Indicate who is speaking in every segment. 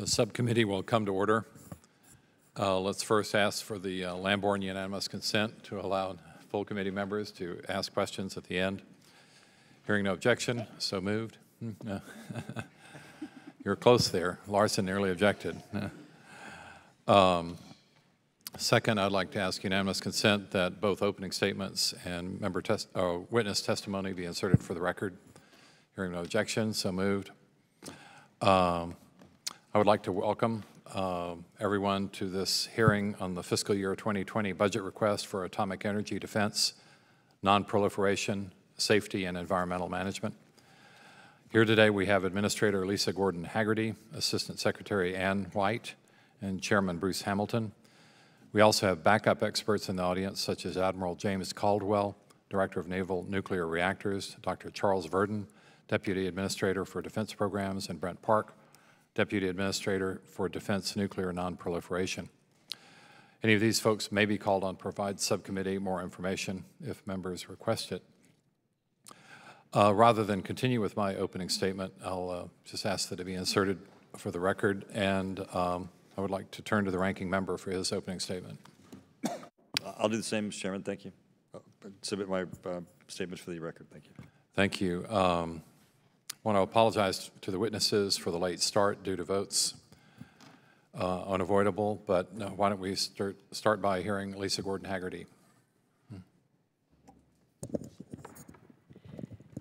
Speaker 1: The subcommittee will come to order. Let's first ask for the Lamborn unanimous consent to allow full committee members to ask questions at the end. Hearing no objection, so moved. You're close there. Larson nearly objected. Second, I'd like to ask unanimous consent that both opening statements and witness testimony be inserted for the record. Hearing no objection, so moved. I would like to welcome everyone to this hearing on the fiscal year 2020 budget request for atomic energy defense, nonproliferation, safety, and environmental management. Here today we have Administrator Lisa Gordon-Haggerty, Assistant Secretary Ann White, and Chairman Bruce Hamilton. We also have backup experts in the audience, such as Admiral James Caldwell, Director of Naval Nuclear Reactors, Dr. Charles Verdon, Deputy Administrator for Defense Programs, and Brent Park, Deputy Administrator for Defense Nuclear Nonproliferation. Any of these folks may be called on to provide subcommittee more information if members request it. Rather than continue with my opening statement, I'll just ask that it be inserted for the record, and I would like to turn to the ranking member for his opening statement.
Speaker 2: I'll do the same, Mr. Chairman. Thank you. I'll submit my statements for the record. Thank you.
Speaker 1: Thank you. want to apologize to the witnesses for the late start due to votes unavoidable, but why don't we start by hearing Lisa Gordon-Haggerty.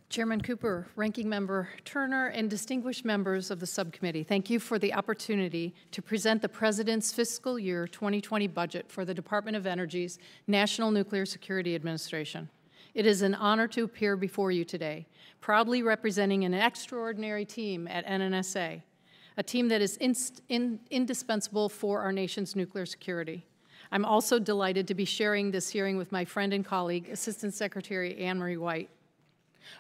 Speaker 3: Chairman Cooper, Ranking Member Turner, and distinguished members of the subcommittee, thank you for the opportunity to present the President's fiscal year 2020 budget for the Department of Energy's National Nuclear Security Administration. It is an honor to appear before you today, proudly representing an extraordinary team at NNSA, a team that is indispensable for our nation's nuclear security. I'm also delighted to be sharing this hearing with my friend and colleague, Assistant Secretary Anne-Marie White.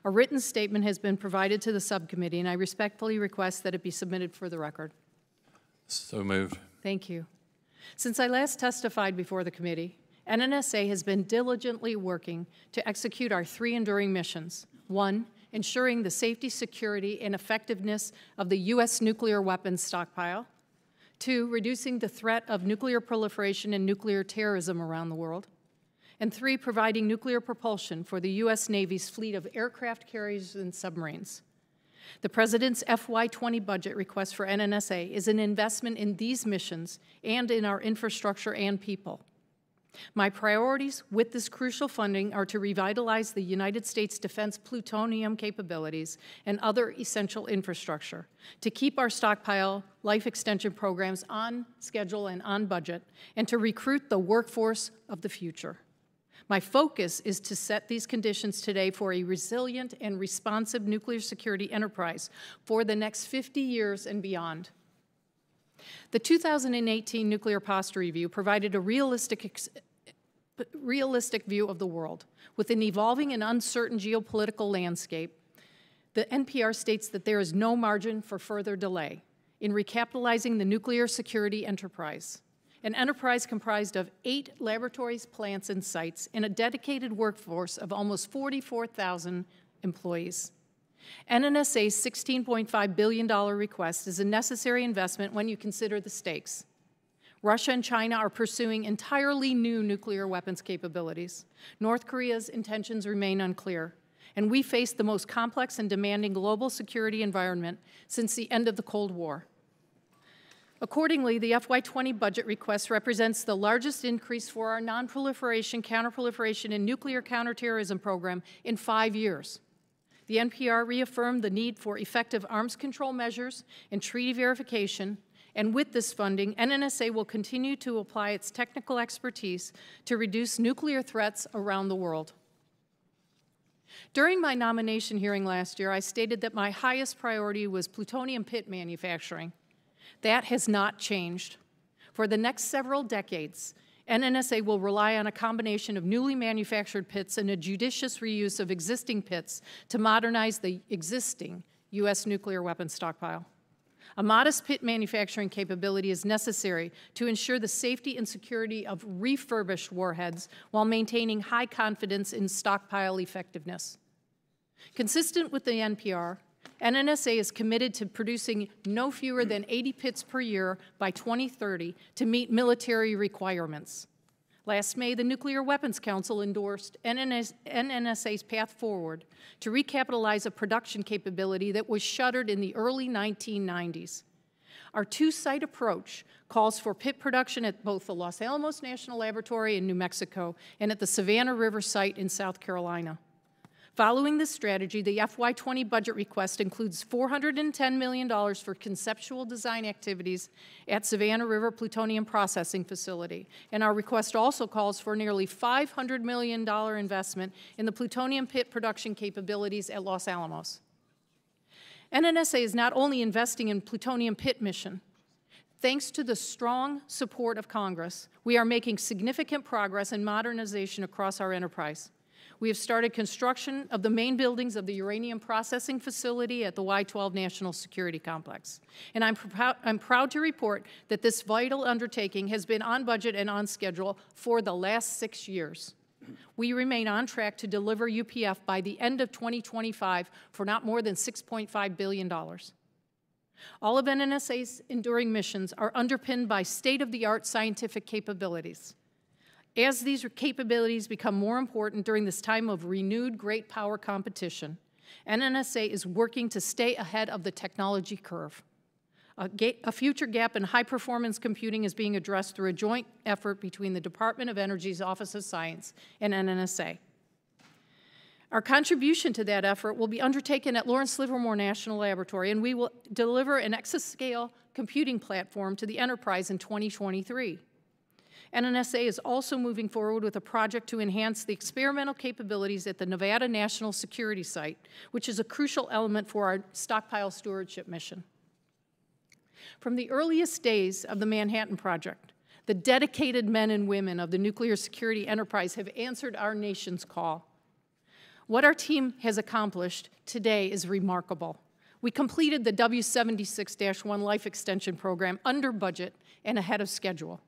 Speaker 3: A written statement has been provided to the subcommittee, and I respectfully request that it be submitted for the record.
Speaker 1: So moved.
Speaker 3: Thank you. Since I last testified before the committee, NNSA has been diligently working to execute our three enduring missions. One, ensuring the safety, security, and effectiveness of the U.S. nuclear weapons stockpile. Two, reducing the threat of nuclear proliferation and nuclear terrorism around the world. And three, providing nuclear propulsion for the U.S. Navy's fleet of aircraft carriers and submarines. The President's FY20 budget request for NNSA is an investment in these missions and in our infrastructure and people. My priorities with this crucial funding are to revitalize the United States defense plutonium capabilities and other essential infrastructure, to keep our stockpile life extension programs on schedule and on budget, and to recruit the workforce of the future. My focus is to set these conditions today for a resilient and responsive nuclear security enterprise for the next 50 years and beyond. The 2018 Nuclear Posture Review provided a realistic view of the world. With an evolving and uncertain geopolitical landscape, the NPR states that there is no margin for further delay in recapitalizing the nuclear security enterprise. An enterprise comprised of 8 laboratories, plants, and sites, and a dedicated workforce of almost 44,000 employees. NNSA's $16.5 billion request is a necessary investment when you consider the stakes. Russia and China are pursuing entirely new nuclear weapons capabilities. North Korea's intentions remain unclear, and we face the most complex and demanding global security environment since the end of the Cold War. Accordingly, the FY20 budget request represents the largest increase for our nonproliferation, counterproliferation, and nuclear counterterrorism program in 5 years. The NPR reaffirmed the need for effective arms control measures and treaty verification, and with this funding, NNSA will continue to apply its technical expertise to reduce nuclear threats around the world. During my nomination hearing last year, I stated that my highest priority was plutonium pit manufacturing. That has not changed. For the next several decades, NNSA will rely on a combination of newly manufactured pits and a judicious reuse of existing pits to modernize the existing U.S. nuclear weapons stockpile. A modest pit manufacturing capability is necessary to ensure the safety and security of refurbished warheads while maintaining high confidence in stockpile effectiveness. Consistent with the NPR, NNSA is committed to producing no fewer than 80 pits per year by 2030 to meet military requirements. Last May, the Nuclear Weapons Council endorsed NNSA's path forward to recapitalize a production capability that was shuttered in the early 1990s. Our two-site approach calls for pit production at both the Los Alamos National Laboratory in New Mexico and at the Savannah River site in South Carolina. Following this strategy, the FY20 budget request includes $410 million for conceptual design activities at Savannah River Plutonium Processing Facility, and our request also calls for nearly $500 million investment in the plutonium pit production capabilities at Los Alamos. NNSA is not only investing in plutonium pit mission. Thanks to the strong support of Congress, we are making significant progress in modernization across our enterprise. We have started construction of the main buildings of the uranium processing facility at the Y-12 National Security Complex. And I'm proud to report that this vital undertaking has been on budget and on schedule for the last 6 years. We remain on track to deliver UPF by the end of 2025 for not more than $6.5 billion. All of NNSA's enduring missions are underpinned by state-of-the-art scientific capabilities. As these capabilities become more important during this time of renewed great power competition, NNSA is working to stay ahead of the technology curve. A future gap in high-performance computing is being addressed through a joint effort between the Department of Energy's Office of Science and NNSA. Our contribution to that effort will be undertaken at Lawrence Livermore National Laboratory, and we will deliver an exascale computing platform to the enterprise in 2023. NNSA is also moving forward with a project to enhance the experimental capabilities at the Nevada National Security Site, which is a crucial element for our stockpile stewardship mission. From the earliest days of the Manhattan Project, the dedicated men and women of the nuclear security enterprise have answered our nation's call. What our team has accomplished today is remarkable. We completed the W76-1 life extension program under budget and ahead of schedule.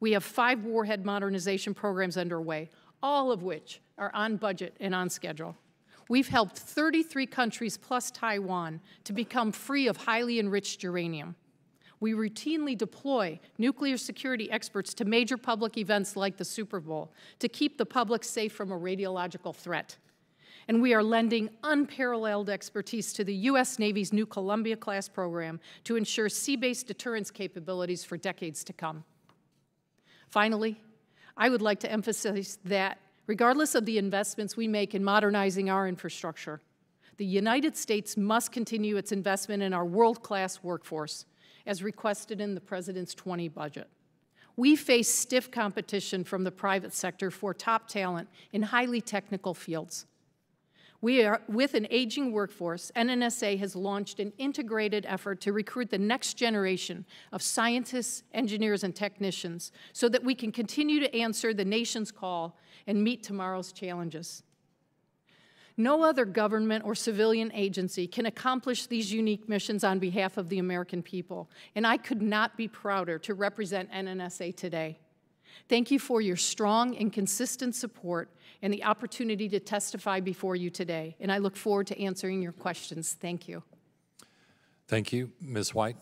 Speaker 3: We have 5 warhead modernization programs underway, all of which are on budget and on schedule. We've helped 33 countries plus Taiwan to become free of highly enriched uranium. We routinely deploy nuclear security experts to major public events like the Super Bowl to keep the public safe from a radiological threat. And we are lending unparalleled expertise to the U.S. Navy's new Columbia-class program to ensure sea-based deterrence capabilities for decades to come. Finally, I would like to emphasize that regardless of the investments we make in modernizing our infrastructure, the United States must continue its investment in our world-class workforce, as requested in the President's 20 budget. We face stiff competition from the private sector for top talent in highly technical fields. With an aging workforce, NNSA has launched an integrated effort to recruit the next generation of scientists, engineers, and technicians so that we can continue to answer the nation's call and meet tomorrow's challenges. No other government or civilian agency can accomplish these unique missions on behalf of the American people, and I could not be prouder to represent NNSA today. Thank you for your strong and consistent support and the opportunity to testify before you today, and I look forward to answering your questions. Thank you.
Speaker 1: Thank you. Ms. White.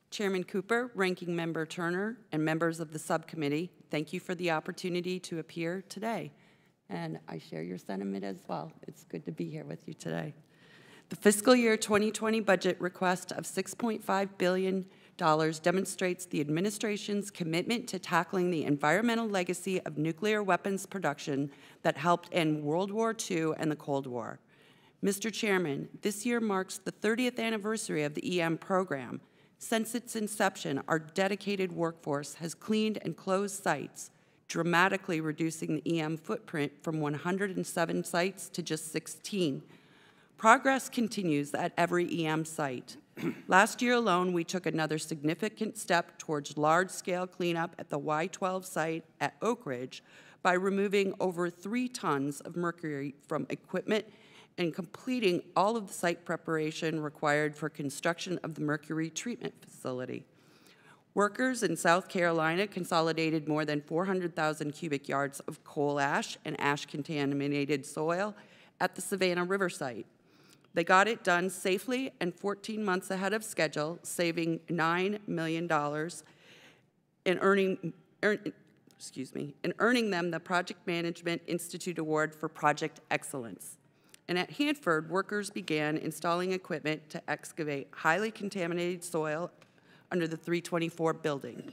Speaker 4: Chairman Cooper, Ranking Member Turner, and members of the subcommittee, thank you for the opportunity to appear today. And I share your sentiment as well. It's good to be here with you today. The fiscal year 2020 budget request of $6.5 billion demonstrates the administration's commitment to tackling the environmental legacy of nuclear weapons production that helped end World War II and the Cold War. Mr. Chairman, this year marks the 30th anniversary of the EM program. Since its inception, our dedicated workforce has cleaned and closed sites, dramatically reducing the EM footprint from 107 sites to just 16. Progress continues at every EM site. Last year alone, we took another significant step towards large-scale cleanup at the Y-12 site at Oak Ridge by removing over 3 tons of mercury from equipment and completing all of the site preparation required for construction of the mercury treatment facility. Workers in South Carolina consolidated more than 400,000 cubic yards of coal ash and ash-contaminated soil at the Savannah River site. They got it done safely and 14 months ahead of schedule, saving $9 million and earning them the Project Management Institute Award for Project Excellence. And at Hanford, workers began installing equipment to excavate highly contaminated soil under the 324 building.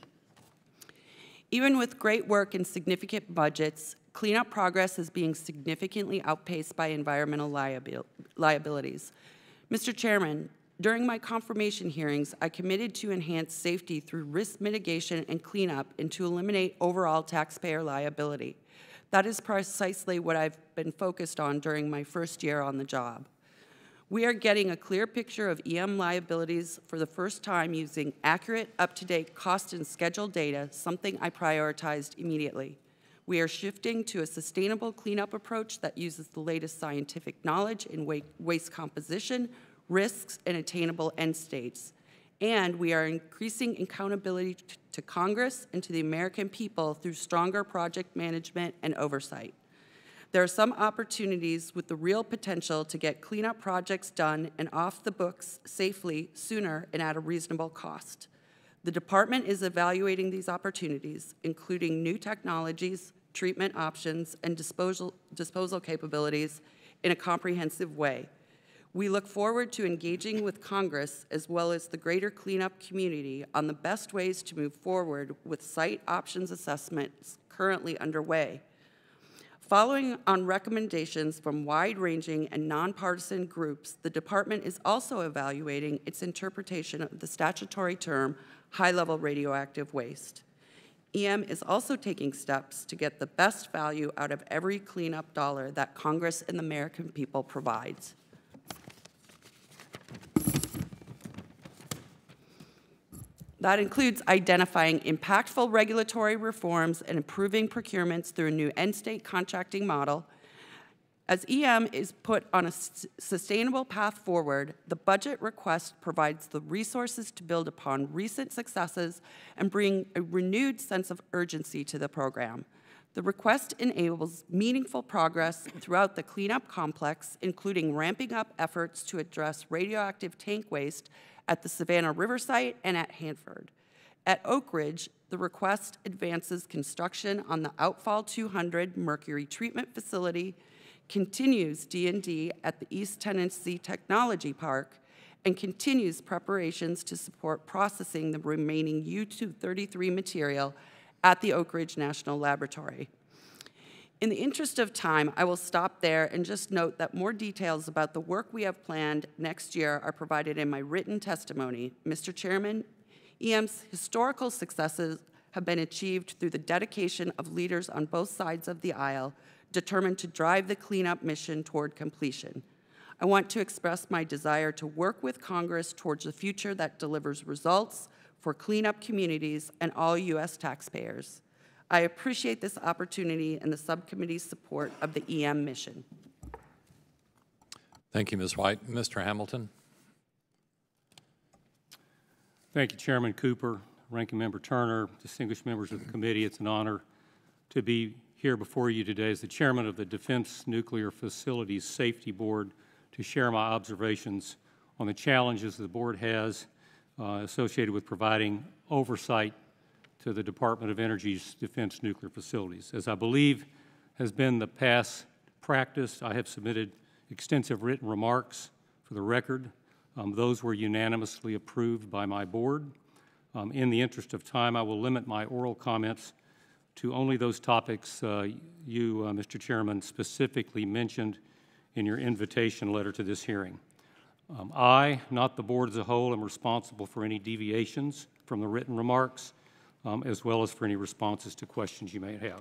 Speaker 4: Even with great work and significant budgets, cleanup progress is being significantly outpaced by environmental liabilities. Mr. Chairman, during my confirmation hearings, I committed to enhance safety through risk mitigation and cleanup and to eliminate overall taxpayer liability. That is precisely what I've been focused on during my first year on the job. We are getting a clear picture of EM liabilities for the first time using accurate, up-to-date cost and schedule data, something I prioritized immediately. We are shifting to a sustainable cleanup approach that uses the latest scientific knowledge in waste composition, risks, and attainable end states. And we are increasing accountability to Congress and to the American people through stronger project management and oversight. There are some opportunities with the real potential to get cleanup projects done and off the books safely, sooner, and at a reasonable cost. The department is evaluating these opportunities, including new technologies, treatment options, and disposal capabilities in a comprehensive way. We look forward to engaging with Congress as well as the greater cleanup community on the best ways to move forward with site options assessments currently underway. Following on recommendations from wide-ranging and nonpartisan groups, the Department is also evaluating its interpretation of the statutory term high-level radioactive waste. EM is also taking steps to get the best value out of every cleanup dollar that Congress and the American people provides. That includes identifying impactful regulatory reforms and improving procurements through a new end-state contracting model. As EM is put on a sustainable path forward, the budget request provides the resources to build upon recent successes and bring a renewed sense of urgency to the program. The request enables meaningful progress throughout the cleanup complex, including ramping up efforts to address radioactive tank waste at the Savannah River site and at Hanford. At Oak Ridge, the request advances construction on the Outfall 200 mercury treatment facility, continues D&D at the East Tennessee Technology Park, and continues preparations to support processing the remaining U-233 material at the Oak Ridge National Laboratory. In the interest of time, I will stop there and just note that more details about the work we have planned next year are provided in my written testimony. Mr. Chairman, EM's historical successes have been achieved through the dedication of leaders on both sides of the aisle determined to drive the cleanup mission toward completion. I want to express my desire to work with Congress towards a future that delivers results for cleanup communities and all U.S. taxpayers. I appreciate this opportunity and the subcommittee's support of the EM mission.
Speaker 1: Thank you, Ms. White. Mr. Hamilton.
Speaker 5: Thank you, Chairman Cooper, Ranking Member Turner, distinguished members of the committee. It's an honor to be here before you today as the chairman of the Defense Nuclear Facilities Safety Board to share my observations on the challenges the board has associated with providing oversight to the Department of Energy's defense nuclear facilities. As I believe has been the past practice, I have submitted extensive written remarks for the record. Those were unanimously approved by my board. In the interest of time, I will limit my oral comments to only those topics you, Mr. Chairman, specifically mentioned in your invitation letter to this hearing. I, not the board as a whole, am responsible for any deviations from the written remarks, as well as for any responses to questions you may have.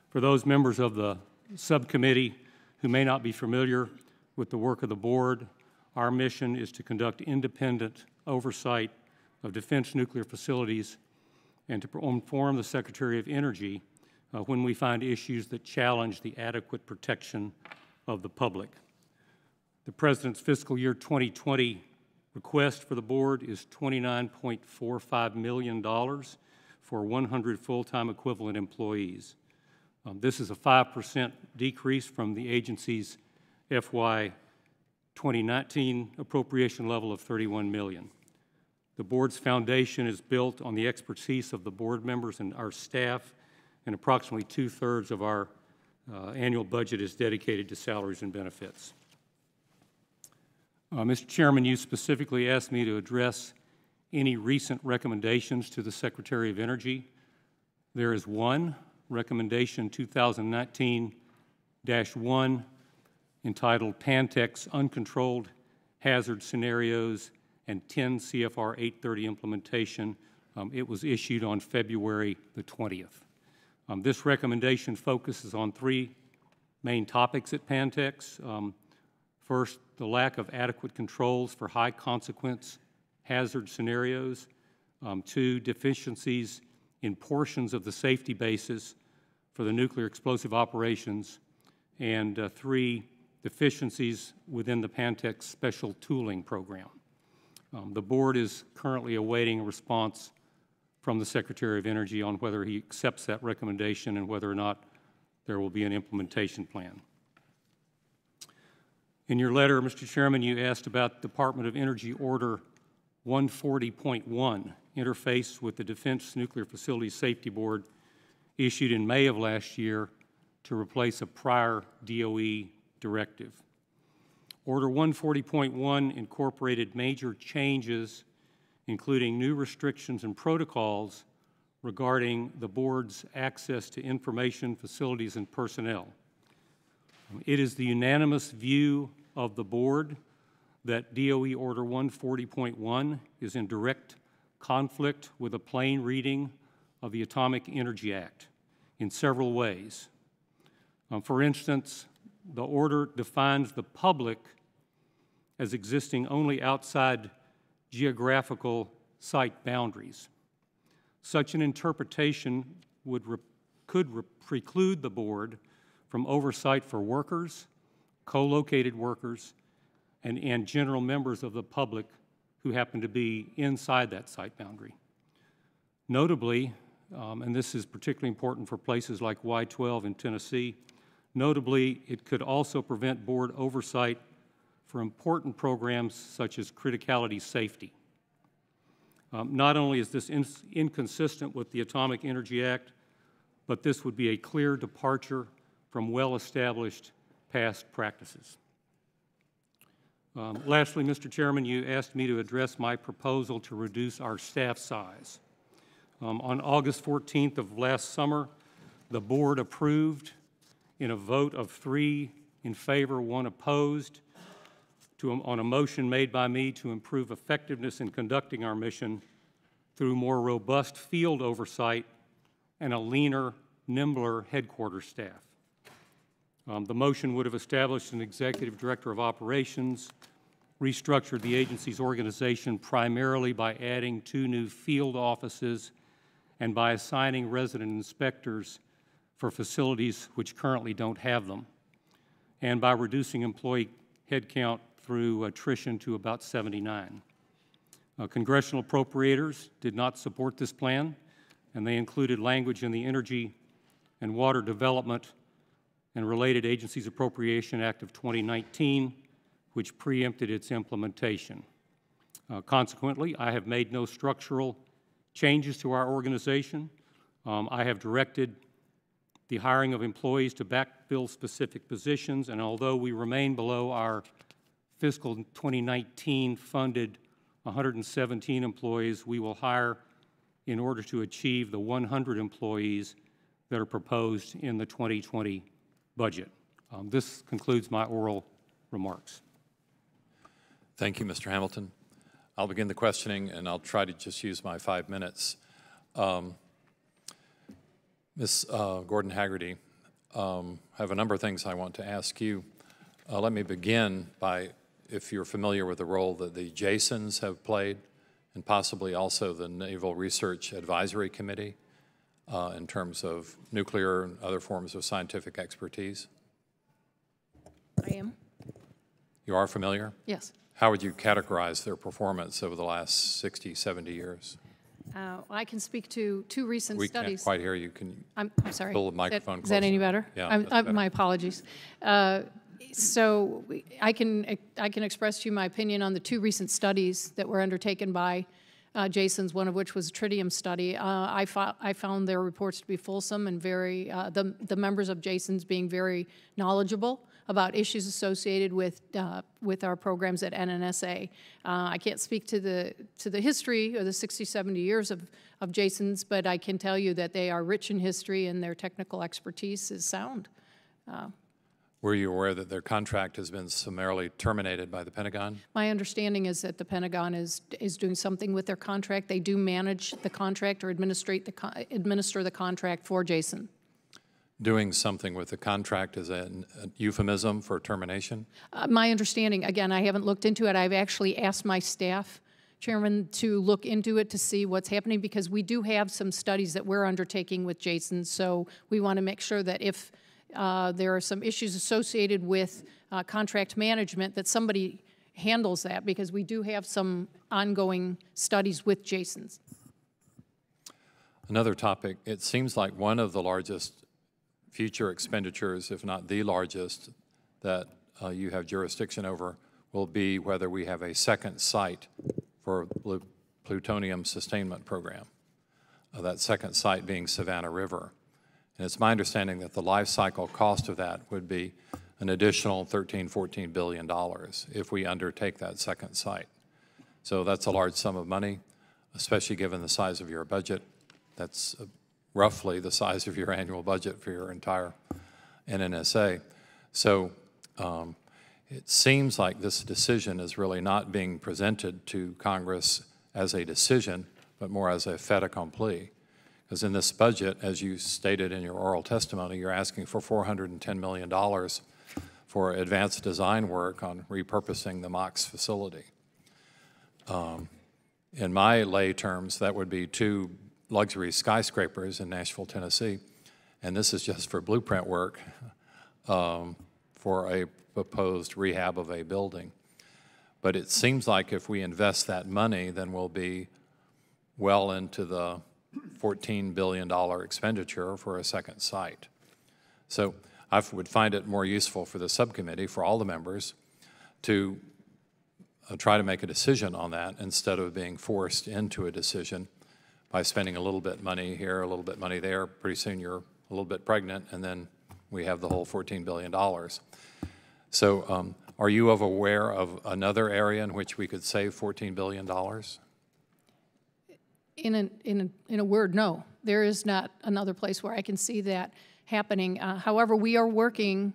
Speaker 5: For those members of the subcommittee who may not be familiar with the work of the board, our mission is to conduct independent oversight of defense nuclear facilities and to inform the Secretary of Energy when we find issues that challenge the adequate protection of the public. The President's fiscal year 2020 request for the board is $29.45 million for 100 full-time equivalent employees. This is a 5% decrease from the agency's FY 2019 appropriation level of $31 million. The board's foundation is built on the expertise of the board members and our staff, and approximately 2/3 of our annual budget is dedicated to salaries and benefits. Mr. Chairman, you specifically asked me to address any recent recommendations to the Secretary of Energy. There is one, recommendation 2019-1, entitled Pantex Uncontrolled Hazard Scenarios and 10 CFR 830 Implementation. It was issued on February the 20th. This recommendation focuses on three main topics at Pantex. First, the lack of adequate controls for high-consequence hazard scenarios. Two, deficiencies in portions of the safety basis for the nuclear explosive operations. And three, deficiencies within the Pantex Special Tooling Program. The board is currently awaiting a response from the Secretary of Energy on whether he accepts that recommendation and whether or not there will be an implementation plan. In your letter, Mr. Chairman, you asked about Department of Energy Order 140.1, interface with the Defense Nuclear Facilities Safety Board issued in May of last year to replace a prior DOE directive. Order 140.1 incorporated major changes, including new restrictions and protocols regarding the board's access to information, facilities, and personnel. It is the unanimous view of the board that DOE Order 140.1 is in direct conflict with a plain reading of the Atomic Energy Act in several ways. For instance, the order defines the public as existing only outside geographical site boundaries. Such an interpretation could preclude the board from oversight for workers, co-located workers, and general members of the public who happen to be inside that site boundary. Notably, and this is particularly important for places like Y-12 in Tennessee, notably, it could also prevent board oversight for important programs such as criticality safety. Not only is this inconsistent with the Atomic Energy Act, but this would be a clear departure from well-established past practices. Lastly, Mr. Chairman, you asked me to address my proposal to reduce our staff size. On August 14th of last summer, the board approved in a vote of 3 in favor, 1 opposed, on a motion made by me to improve effectiveness in conducting our mission through more robust field oversight and a leaner, nimbler headquarters staff. The motion would have established an executive director of operations, restructured the agency's organization primarily by adding 2 new field offices and by assigning resident inspectors for facilities which currently don't have them, and by reducing employee headcount through attrition to about 79. Congressional appropriators did not support this plan, and they included language in the Energy and Water Development and Related Agencies Appropriation Act of 2019, which preempted its implementation. Consequently, I have made no structural changes to our organization. I have directed the hiring of employees to backfill specific positions, and although we remain below our fiscal 2019 funded 117 employees, we will hire in order to achieve the 100 employees that are proposed in the 2020 budget. This concludes my oral remarks.
Speaker 1: Thank you, Mr. Hamilton. I'll begin the questioning, and I'll try to just use my 5 minutes. Ms. Gordon-Haggerty, I have a number of things I want to ask you. Let me begin by, if you're familiar with the role that the JASONs have played, and possibly also the Naval Research Advisory Committee in terms of nuclear and other forms of scientific expertise.
Speaker 3: I am.
Speaker 1: You are familiar?
Speaker 3: Yes.
Speaker 1: How would you categorize their performance over the last 60, 70 years?
Speaker 3: I can speak to 2 recent studies.
Speaker 1: We can't quite hear you. Can you
Speaker 3: I'm sorry.
Speaker 1: pull the microphone
Speaker 3: Is that any better?
Speaker 1: Yeah, better.
Speaker 3: My apologies. So I can express to you my opinion on the 2 recent studies that were undertaken by JASON's, one of which was a tritium study. I found their reports to be fulsome and very, the members of JASON's being very knowledgeable about issues associated with our programs at NNSA. I can't speak to the history or the 60, 70 years of JASON's, but I can tell you that they are rich in history and their technical expertise is sound.
Speaker 1: Were you aware that their contract has been summarily terminated by the Pentagon?
Speaker 3: My understanding is that the Pentagon is doing something with their contract. They do manage the contract or administer the contract for JASON.
Speaker 1: Doing something with the contract is a euphemism for termination?
Speaker 3: My understanding, again, I haven't looked into it. I've actually asked my staff, Chairman, to look into it to see what's happening because we do have some studies that we're undertaking with JASON, so we want to make sure that if there are some issues associated with contract management that somebody handles that because we do have some ongoing studies with JASON's.
Speaker 1: Another topic, it seems like one of the largest future expenditures, if not the largest, that you have jurisdiction over will be whether we have a second site for plutonium sustainment program. That second site being Savannah River. And it's my understanding that the life cycle cost of that would be an additional $13–14 billion if we undertake that second site. So that's a large sum of money, especially given the size of your budget. That's roughly the size of your annual budget for your entire NNSA. So it seems like this decision is really not being presented to Congress as a decision, but more as a fait accompli. Because in this budget, as you stated in your oral testimony, you're asking for $410 million for advanced design work on repurposing the MOX facility. In my lay terms, that would be 2 luxury skyscrapers in Nashville, Tennessee, and this is just for blueprint work for a proposed rehab of a building. But it seems like if we invest that money, then we'll be well into the $14 billion expenditure for a second site. So I would find it more useful for the subcommittee, for all the members, to try to make a decision on that instead of being forced into a decision by spending a little bit money here, a little bit money there. Pretty soon you're a little bit pregnant, and then we have the whole $14 billion. So are you aware of another area in which we could save $14 billion?
Speaker 3: In a word, no. There is not another place where I can see that happening. However, we are working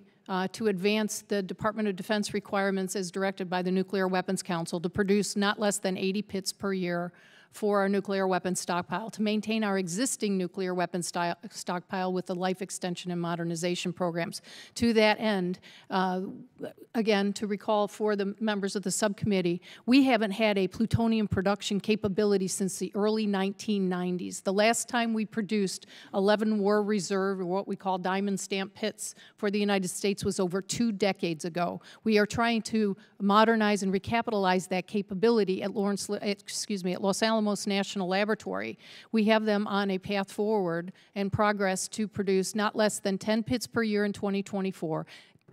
Speaker 3: to advance the Department of Defense requirements as directed by the Nuclear Weapons Council to produce not less than 80 pits per year for our nuclear weapons stockpile, to maintain our existing nuclear weapons stockpile with the life extension and modernization programs. To that end, again, to recall for the members of the subcommittee, we haven't had a plutonium production capability since the early 1990s. The last time we produced 11 war reserve, or what we call diamond stamp pits for the United States, was over 2 decades ago. We are trying to modernize and recapitalize that capability at Los Alamos National Laboratory. We have them on a path forward and progress to produce not less than 10 pits per year in 2024,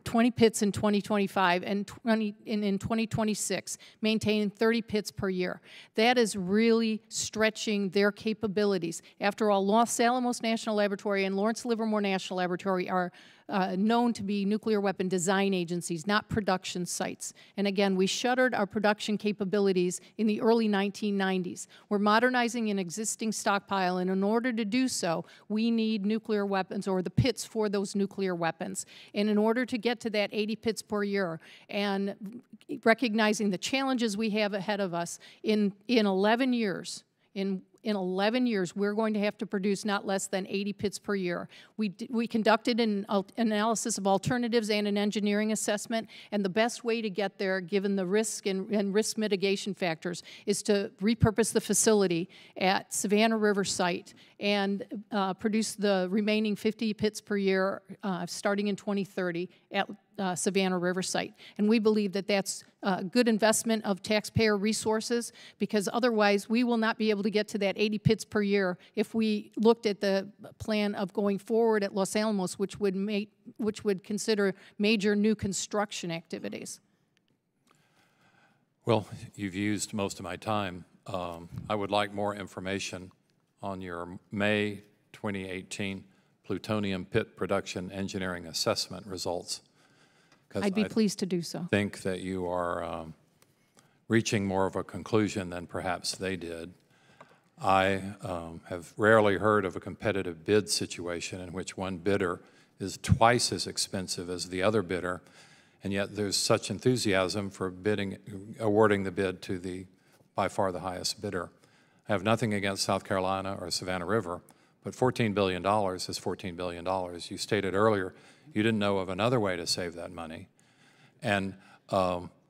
Speaker 3: 20 pits in 2025, and in 2026, maintain 30 pits per year. That is really stretching their capabilities. After all, Los Alamos National Laboratory and Lawrence Livermore National Laboratory are known to be nuclear weapon design agencies, not production sites. And again, we shuttered our production capabilities in the early 1990s. We're modernizing an existing stockpile, and in order to do so, we need nuclear weapons, or the pits for those nuclear weapons. And in order to get to that 80 pits per year, and recognizing the challenges we have ahead of us, in 11 years, in 11 years, we're going to have to produce not less than 80 pits per year. We conducted an analysis of alternatives and an engineering assessment, and the best way to get there, given the risk and risk mitigation factors, is to repurpose the facility at Savannah River site and produce the remaining 50 pits per year starting in 2030 at Savannah River site. And we believe that that's a good investment of taxpayer resources, because otherwise we will not be able to get to that 80 pits per year if we looked at the plan of going forward at Los Alamos, which would consider major new construction activities.
Speaker 1: Well, you've used most of my time. I would like more information on your May 2018 plutonium pit production engineering assessment results.
Speaker 3: I'd be pleased to do so.
Speaker 1: I think that you are reaching more of a conclusion than perhaps they did. I have rarely heard of a competitive bid situation in which one bidder is twice as expensive as the other bidder, and yet there's such enthusiasm for awarding the bid to the by far the highest bidder. I have nothing against South Carolina or Savannah River, but $14 billion is $14 billion. You stated earlier you didn't know of another way to save that money. And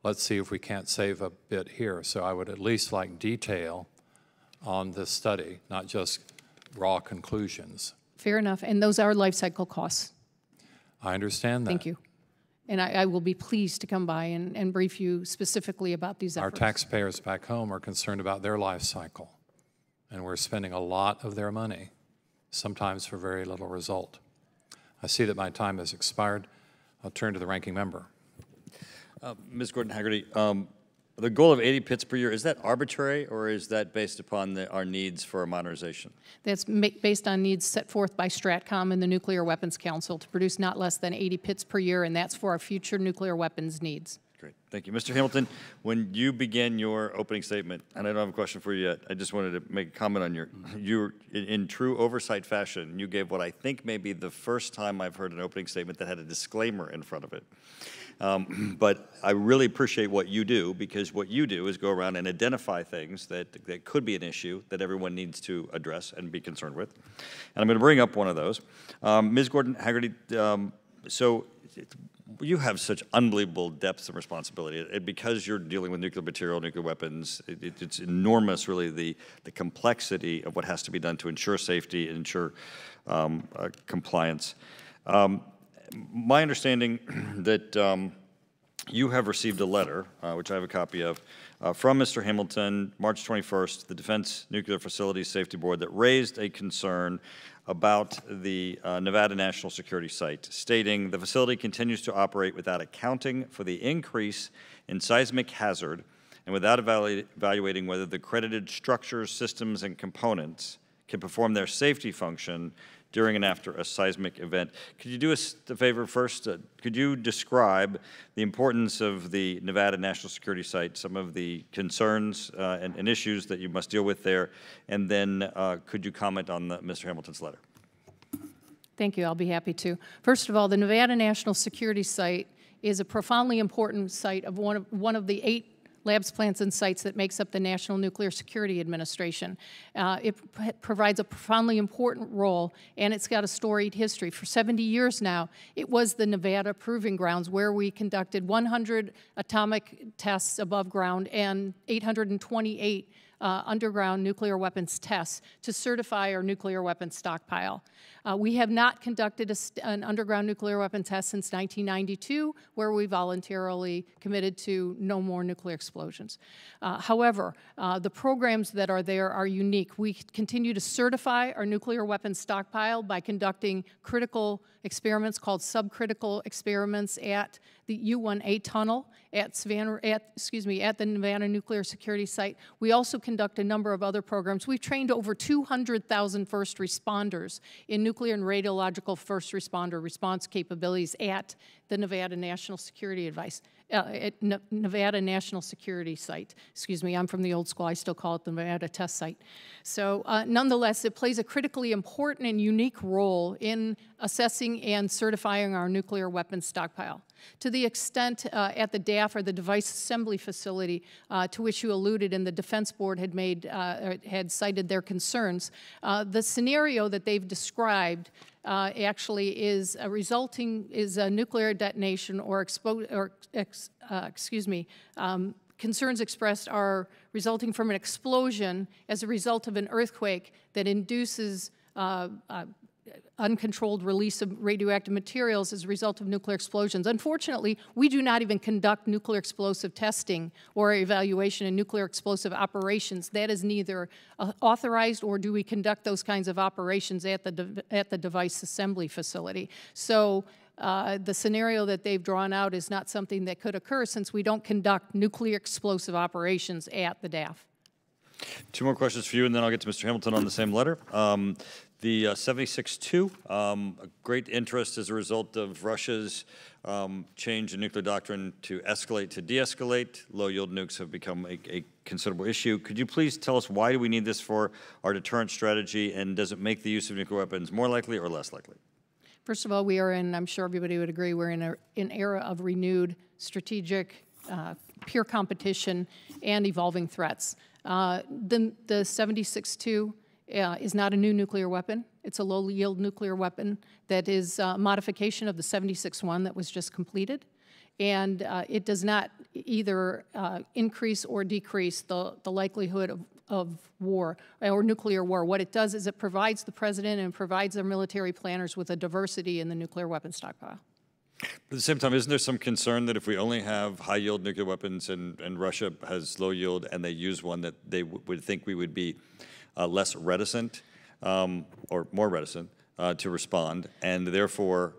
Speaker 1: let's see if we can't save a bit here. So I would at least like detail on this study, not just raw conclusions.
Speaker 3: Fair enough. And those are life cycle costs.
Speaker 1: I understand that.
Speaker 3: Thank you. And I will be pleased to come by and brief you specifically about these efforts.
Speaker 1: Our taxpayers back home are concerned about their life cycle, and we're spending a lot of their money, sometimes for very little result. I see that my time has expired. I'll turn to the ranking member.
Speaker 2: Ms. Gordon-Haggerty, The goal of 80 pits per year, is that arbitrary, or is that based upon our needs for modernization?
Speaker 3: That's based on needs set forth by STRATCOM and the Nuclear Weapons Council to produce not less than 80 pits per year, and that's for our future nuclear weapons needs.
Speaker 2: Great, thank you. Mr. Hamilton, when you began your opening statement, and I don't have a question for you yet, I just wanted to make a comment on your in true oversight fashion, you gave what I think may be the first time I've heard an opening statement that had a disclaimer in front of it. But I really appreciate what you do, because what you do is go around and identify things that could be an issue that everyone needs to address and be concerned with. And I'm going to bring up one of those. Ms. Gordon-Haggerty, so you have such unbelievable depth of responsibility. And because you're dealing with nuclear material, nuclear weapons, it's enormous, really, the complexity of what has to be done to ensure safety and ensure compliance. My understanding that you have received a letter, which I have a copy of, from Mr. Hamilton, March 21st, the Defense Nuclear Facilities Safety Board, that raised a concern about the Nevada National Security Site, stating the facility continues to operate without accounting for the increase in seismic hazard and without evaluating whether the credited structures, systems, and components can perform their safety function during and after a seismic event. Could you do us a favor first? Could you describe the importance of the Nevada National Security Site, some of the concerns and issues that you must deal with there, and then could you comment on Mr. Hamilton's letter?
Speaker 3: Thank you. I'll be happy to. First of all, the Nevada National Security Site is a profoundly important site of one of the 8 labs, plants, and sites that makes up the National Nuclear Security Administration. It provides a profoundly important role, and it's got a storied history. For 70 years now, it was the Nevada Proving Grounds, where we conducted 100 atomic tests above ground and 828 underground nuclear weapons tests to certify our nuclear weapons stockpile. We have not conducted an underground nuclear weapon test since 1992, where we voluntarily committed to no more nuclear explosions. However, the programs that are there are unique. We continue to certify our nuclear weapons stockpile by conducting critical experiments called subcritical experiments at the U1A tunnel at the Nevada Nuclear Security Site. We also conduct a number of other programs. We've trained over 200,000 first responders in nuclear and radiological first responder response capabilities at the Nevada National Security Nevada National Security Site. Excuse me, I'm from the old school. I still call it the Nevada Test Site. So nonetheless, it plays a critically important and unique role in assessing and certifying our nuclear weapons stockpile. To the extent at the DAF, or the Device Assembly Facility, to which you alluded, and the Defense Board had cited their concerns, the scenario that they've described actually is a nuclear detonation concerns expressed are resulting from an explosion as a result of an earthquake that induces uncontrolled release of radioactive materials as a result of nuclear explosions. Unfortunately, we do not even conduct nuclear explosive testing or evaluation in nuclear explosive operations. That is neither authorized, or do we conduct those kinds of operations at the device assembly facility. So the scenario that they've drawn out is not something that could occur, since we don't conduct nuclear explosive operations at the DAF.
Speaker 2: 2 more questions for you, and then I'll get to Mr. Hamilton on the same letter. The 76-2, a great interest as a result of Russia's change in nuclear doctrine to escalate to de-escalate. Low-yield nukes have become a considerable issue. Could you please tell us, why do we need this for our deterrent strategy, and does it make the use of nuclear weapons more likely or less likely?
Speaker 3: First of all, we are in, I'm sure everybody would agree, we're in an era of renewed strategic, peer competition and evolving threats. The 76-2 is not a new nuclear weapon. It's a low-yield nuclear weapon that is a modification of the 76-1 that was just completed. And it does not either increase or decrease the likelihood of war or nuclear war. What it does is it provides the president and provides their military planners with a diversity in the nuclear weapon stockpile.
Speaker 2: But at the same time, isn't there some concern that if we only have high-yield nuclear weapons and Russia has low-yield and they use one, that they would think we would be less reticent or more reticent to respond, and therefore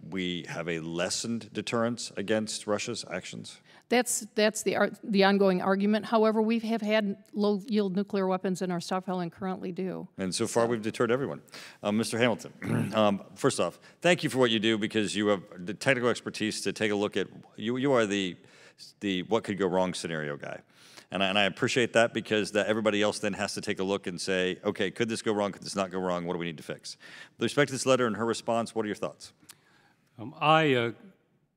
Speaker 2: we have a lessened deterrence against Russia's actions?
Speaker 3: That's the ongoing argument. However, we have had low-yield nuclear weapons in our stockpile and currently do.
Speaker 2: And so far, we've deterred everyone. Mr. Hamilton, first off, thank you for what you do, because you have the technical expertise to take a look at, you are the what could go wrong scenario guy. And I appreciate that, because everybody else then has to take a look and say, okay, could this go wrong? Could this not go wrong? What do we need to fix? With respect to this letter and her response, what are your thoughts?
Speaker 5: I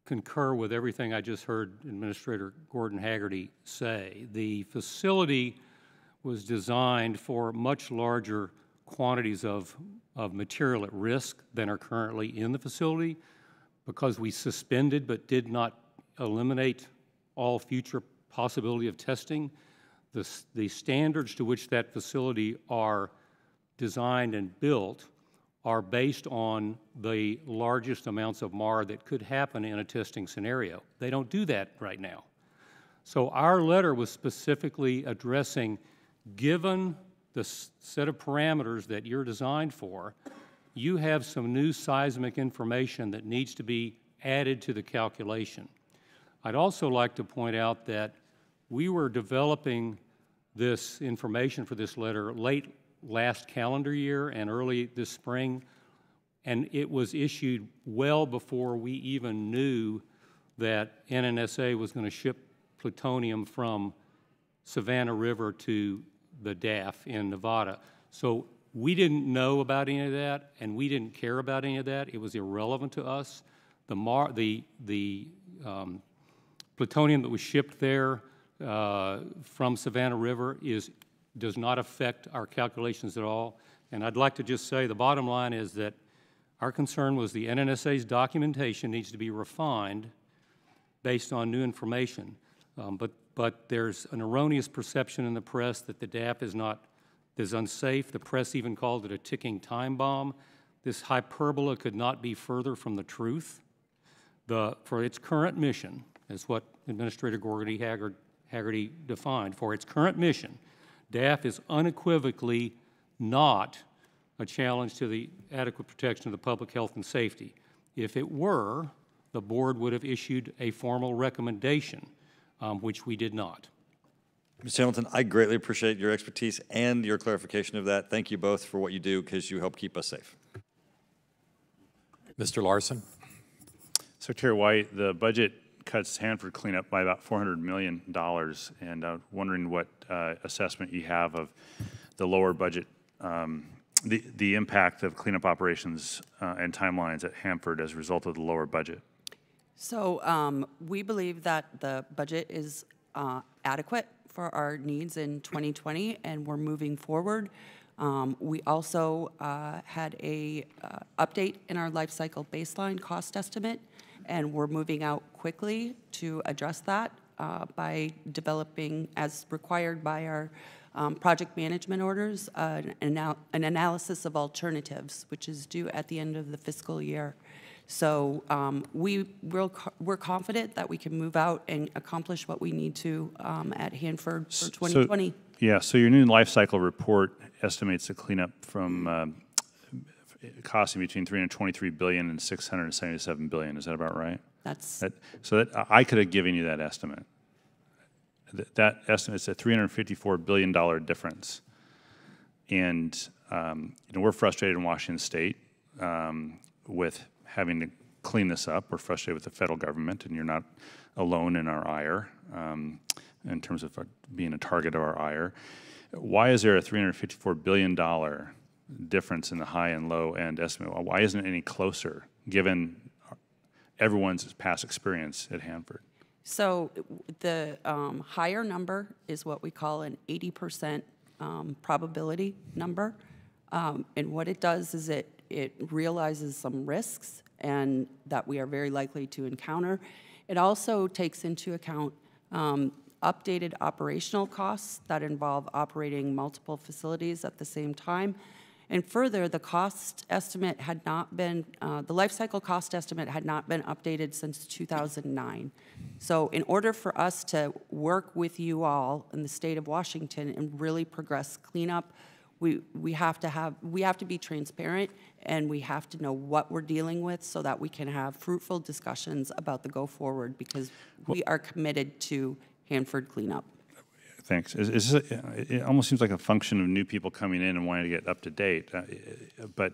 Speaker 5: concur with everything I just heard Administrator Gordon Hagerty say. The facility was designed for much larger quantities of material at risk than are currently in the facility, because we suspended but did not eliminate all future possibility of testing. The standards to which that facility are designed and built are based on the largest amounts of MAR that could happen in a testing scenario. They don't do that right now. So our letter was specifically addressing, given the set of parameters that you're designed for, you have some new seismic information that needs to be added to the calculation. I'd also like to point out that we were developing this information for this letter late last calendar year and early this spring, and it was issued well before we even knew that NNSA was going to ship plutonium from Savannah River to the DAF in Nevada. So we didn't know about any of that, and we didn't care about any of that. It was irrelevant to us. The plutonium that was shipped there from Savannah River does not affect our calculations at all. And I'd like to just say the bottom line is that our concern was the NNSA's documentation needs to be refined based on new information. But there's an erroneous perception in the press that the DAF is unsafe. The press even called it a ticking time bomb. This hyperbola could not be further from the truth. For its current mission, is what Administrator Gordon Hagerty defined, for its current mission, DAF is unequivocally not a challenge to the adequate protection of the public health and safety. If it were, the board would have issued a formal recommendation, which we did not.
Speaker 2: Mr. Hamilton, I greatly appreciate your expertise and your clarification of that. Thank you both for what you do, because you help keep us safe.
Speaker 1: Mr. Larson.
Speaker 6: Secretary White, the budget cuts Hanford cleanup by about $400 million, and I'm wondering what assessment you have of the lower budget, the impact of cleanup operations and timelines at Hanford as a result of the lower budget.
Speaker 4: So we believe that the budget is adequate for our needs in 2020, and we're moving forward. We also had a update in our life cycle baseline cost estimate, and we're moving out quickly to address that by developing, as required by our project management orders, an analysis of alternatives, which is due at the end of the fiscal year. So we're confident that we can move out and accomplish what we need to at Hanford for 2020.
Speaker 6: So your new life cycle report estimates the cleanup from costing between $323 billion and $677 billion. Is that about right? I could have given you that estimate. That estimate's a $354 billion difference. And we're frustrated in Washington State with having to clean this up. We're frustrated with the federal government, and you're not alone in our ire in terms of being a target of our ire. Why is there a $354 billion difference in the high and low end estimate? Why isn't it any closer, given everyone's past experience at Hanford?
Speaker 4: So the higher number is what we call an 80% probability number. And what it does is it realizes some risks and that we are very likely to encounter. It also takes into account updated operational costs that involve operating multiple facilities at the same time. And further, the cost estimate had not been, the life cycle cost estimate had not been updated since 2009. So in order for us to work with you all in the state of Washington and really progress cleanup, we have to be transparent, and we have to know what we're dealing with so that we can have fruitful discussions about the go forward, because we are committed to Hanford cleanup.
Speaker 6: Thanks. It almost seems like a function of new people coming in and wanting to get up to date, but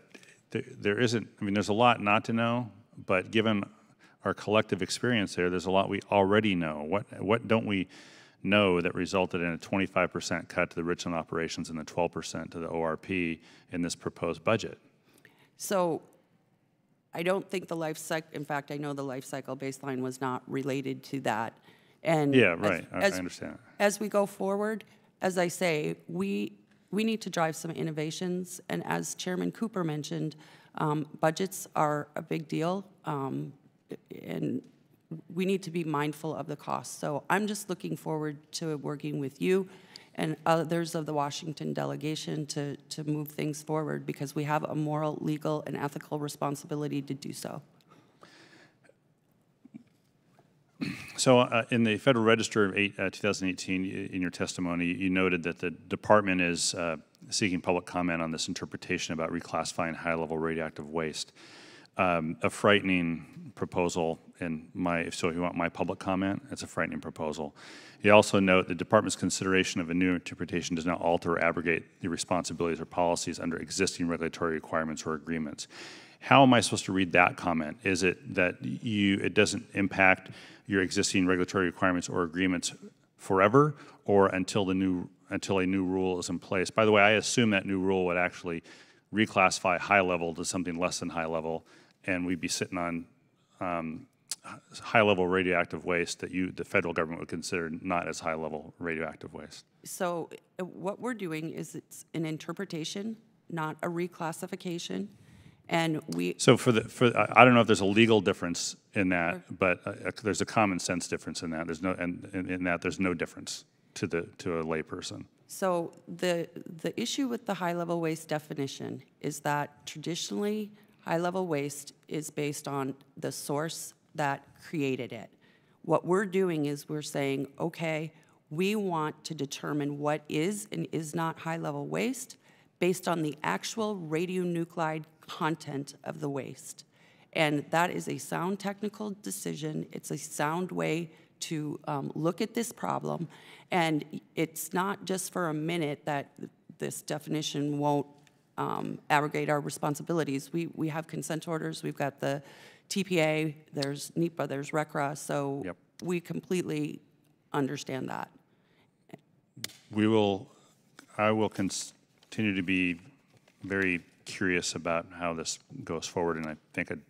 Speaker 6: there isn't. I mean, there's a lot not to know, but given our collective experience there's a lot we already know. What don't we know that resulted in a 25% cut to the Richland operations and the 12% to the ORP in this proposed budget?
Speaker 4: So I don't think the life cycle, in fact, I know the life cycle baseline was not related to that. And
Speaker 6: yeah, right, I understand.
Speaker 4: As we go forward, as I say, we need to drive some innovations, and as Chairman Cooper mentioned, budgets are a big deal, and we need to be mindful of the costs. So I'm just looking forward to working with you and others of the Washington delegation to move things forward, because we have a moral, legal, and ethical responsibility to do so.
Speaker 6: So in the Federal Register of 2018, in your testimony, you noted that the department is seeking public comment on this interpretation about reclassifying high-level radioactive waste. A frightening proposal, so if you want my public comment, it's a frightening proposal. You also note the department's consideration of a new interpretation does not alter or abrogate the responsibilities or policies under existing regulatory requirements or agreements. How am I supposed to read that comment? Is it that it doesn't impact your existing regulatory requirements or agreements forever, or until a new rule is in place? By the way, I assume that new rule would actually reclassify high level to something less than high level, and we'd be sitting on high-level radioactive waste that the federal government would consider not as high-level radioactive waste.
Speaker 4: So what we're doing is it's an interpretation, not a reclassification, and
Speaker 6: So I don't know if there's a legal difference in that, but there's a common sense difference in that. There's no, and in that there's no difference to a layperson.
Speaker 4: So the issue with the high-level waste definition is that traditionally high-level waste is based on the source that created it. What we're doing is we're saying, okay, we want to determine what is and is not high-level waste based on the actual radionuclide content of the waste. And that is a sound technical decision. It's a sound way to look at this problem. And it's not just for a minute that this definition won't abrogate our responsibilities. We have consent orders. We've got the TPA, there's NEPA, there's RCRA, so yep. We completely understand that.
Speaker 6: I will continue to be very curious about how this goes forward, and I think I'd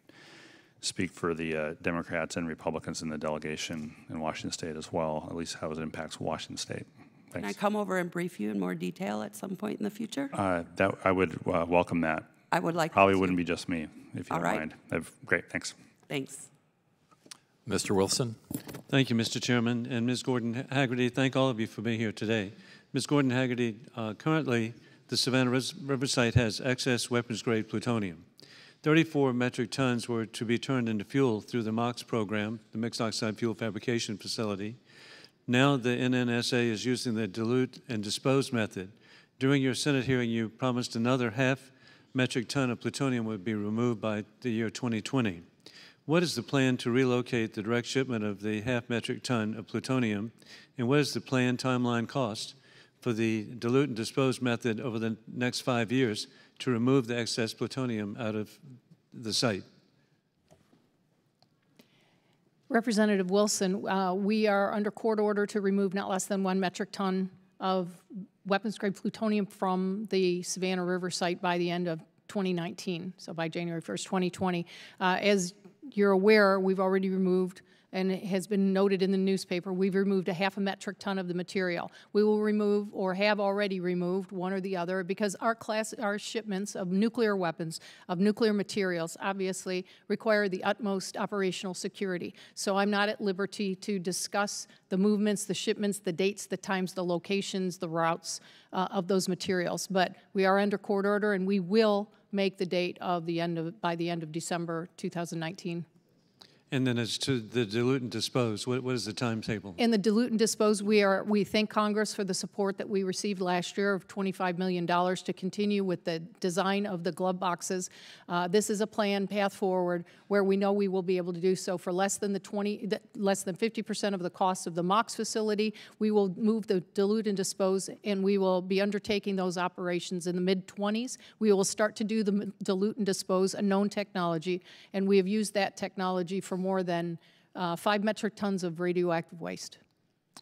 Speaker 6: speak for the Democrats and Republicans in the delegation in Washington State as well, at least how it impacts Washington State. Thanks.
Speaker 4: Can I come over and brief you in more detail at some point in the future?
Speaker 6: I would welcome that.
Speaker 4: I would like
Speaker 6: Probably wouldn't be just me, if you don't mind. Great, thanks.
Speaker 4: Thanks.
Speaker 1: Mr. Wilson.
Speaker 7: Thank you, Mr. Chairman. And Ms. Gordon-Haggerty, thank all of you for being here today. Ms. Gordon-Haggerty, currently the Savannah River site has excess weapons-grade plutonium. 34 metric tons were to be turned into fuel through the MOX program, the Mixed Oxide Fuel Fabrication Facility. Now the NNSA is using the dilute and dispose method. During your Senate hearing, you promised another half metric ton of plutonium would be removed by the year 2020. What is the plan to relocate the direct shipment of the half metric ton of plutonium, and what is the planned timeline cost for the dilute and dispose method over the next 5 years to remove the excess plutonium out of the site?
Speaker 3: Representative Wilson, we are under court order to remove not less than 1 metric ton of weapons-grade plutonium from the Savannah River site by the end of 2019, so by January 1st, 2020. As you're aware, we've already removed, and it has been noted in the newspaper, we've removed a half a metric ton of the material. We will remove, or have already removed, one or the other, because our shipments of nuclear weapons, of nuclear materials, obviously require the utmost operational security. So I'm not at liberty to discuss the movements, the shipments, the dates, the times, the locations, the routes of those materials. But we are under court order, and we will make the date of by the end of December 2019.
Speaker 7: And then as to the dilute and dispose, what is the timetable?
Speaker 3: In the dilute and dispose, we thank Congress for the support that we received last year of $25 million to continue with the design of the glove boxes. This is a planned path forward where we know we will be able to do so for less than 50% of the cost of the MOX facility. We will move the dilute and dispose, and we will be undertaking those operations in the mid-20s. We will start to do the dilute and dispose, a known technology, and we have used that technology for more than 5 metric tons of radioactive waste.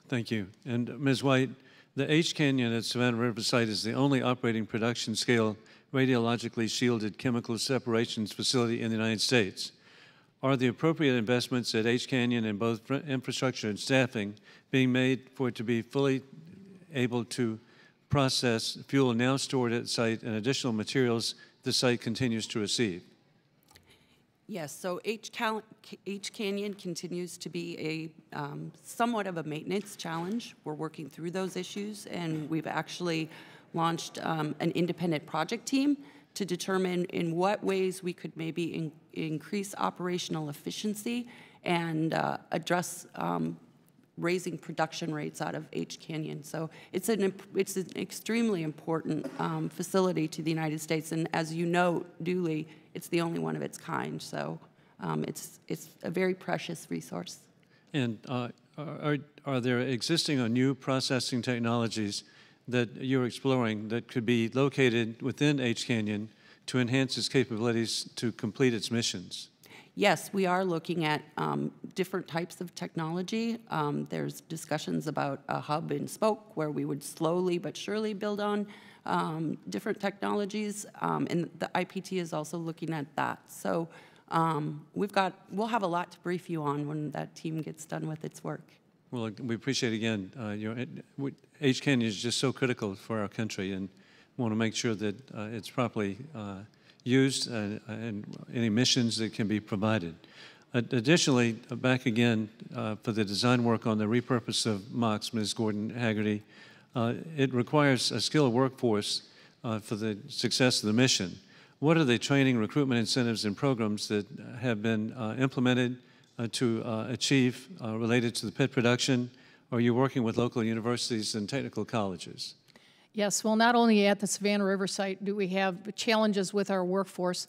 Speaker 7: Thank you. And Ms. White, the H Canyon at Savannah River Site is the only operating production scale radiologically shielded chemical separations facility in the United States. Are the appropriate investments at H Canyon in both infrastructure and staffing being made for it to be fully able to process fuel now stored at the site and additional materials the site continues to receive?
Speaker 4: Yes, so H Canyon continues to be a somewhat of a maintenance challenge. We're working through those issues, and we've actually launched an independent project team to determine in what ways we could maybe increase operational efficiency and address raising production rates out of H Canyon. So it's an extremely important facility to the United States, and as you know duly, it's the only one of its kind. So it's a very precious resource.
Speaker 7: And are there existing or new processing technologies that you're exploring that could be located within H Canyon to enhance its capabilities to complete its missions?
Speaker 4: Yes, we are looking at different types of technology. There's discussions about a hub and spoke where we would slowly but surely build on different technologies, and the IPT is also looking at that. So we'll have a lot to brief you on when that team gets done with its work.
Speaker 7: Well, we appreciate again, H Canyon is just so critical for our country, and want to make sure that it's properly used and any missions that can be provided. Additionally, back again for the design work on the repurpose of MOX, Ms. Gordon-Haggerty, it requires a skilled workforce for the success of the mission. What are the training, recruitment incentives, and programs that have been implemented to achieve related to the pit production? Are you working with local universities and technical colleges?
Speaker 3: Yes, well, not only at the Savannah River Site do we have challenges with our workforce.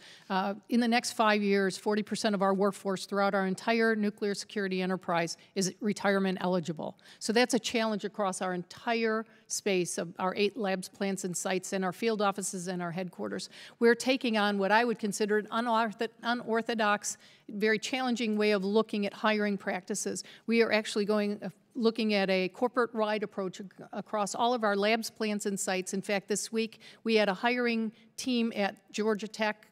Speaker 3: In the next 5 years, 40% of our workforce throughout our entire nuclear security enterprise is retirement eligible. So that's a challenge across our entire space of our 8 labs, plants, and sites, and our field offices and our headquarters. We're taking on what I would consider an unorthodox, very challenging way of looking at hiring practices. We are actually looking at a corporate-wide approach across all of our labs, plants, and sites. In fact, this week we had a hiring team at Georgia Tech,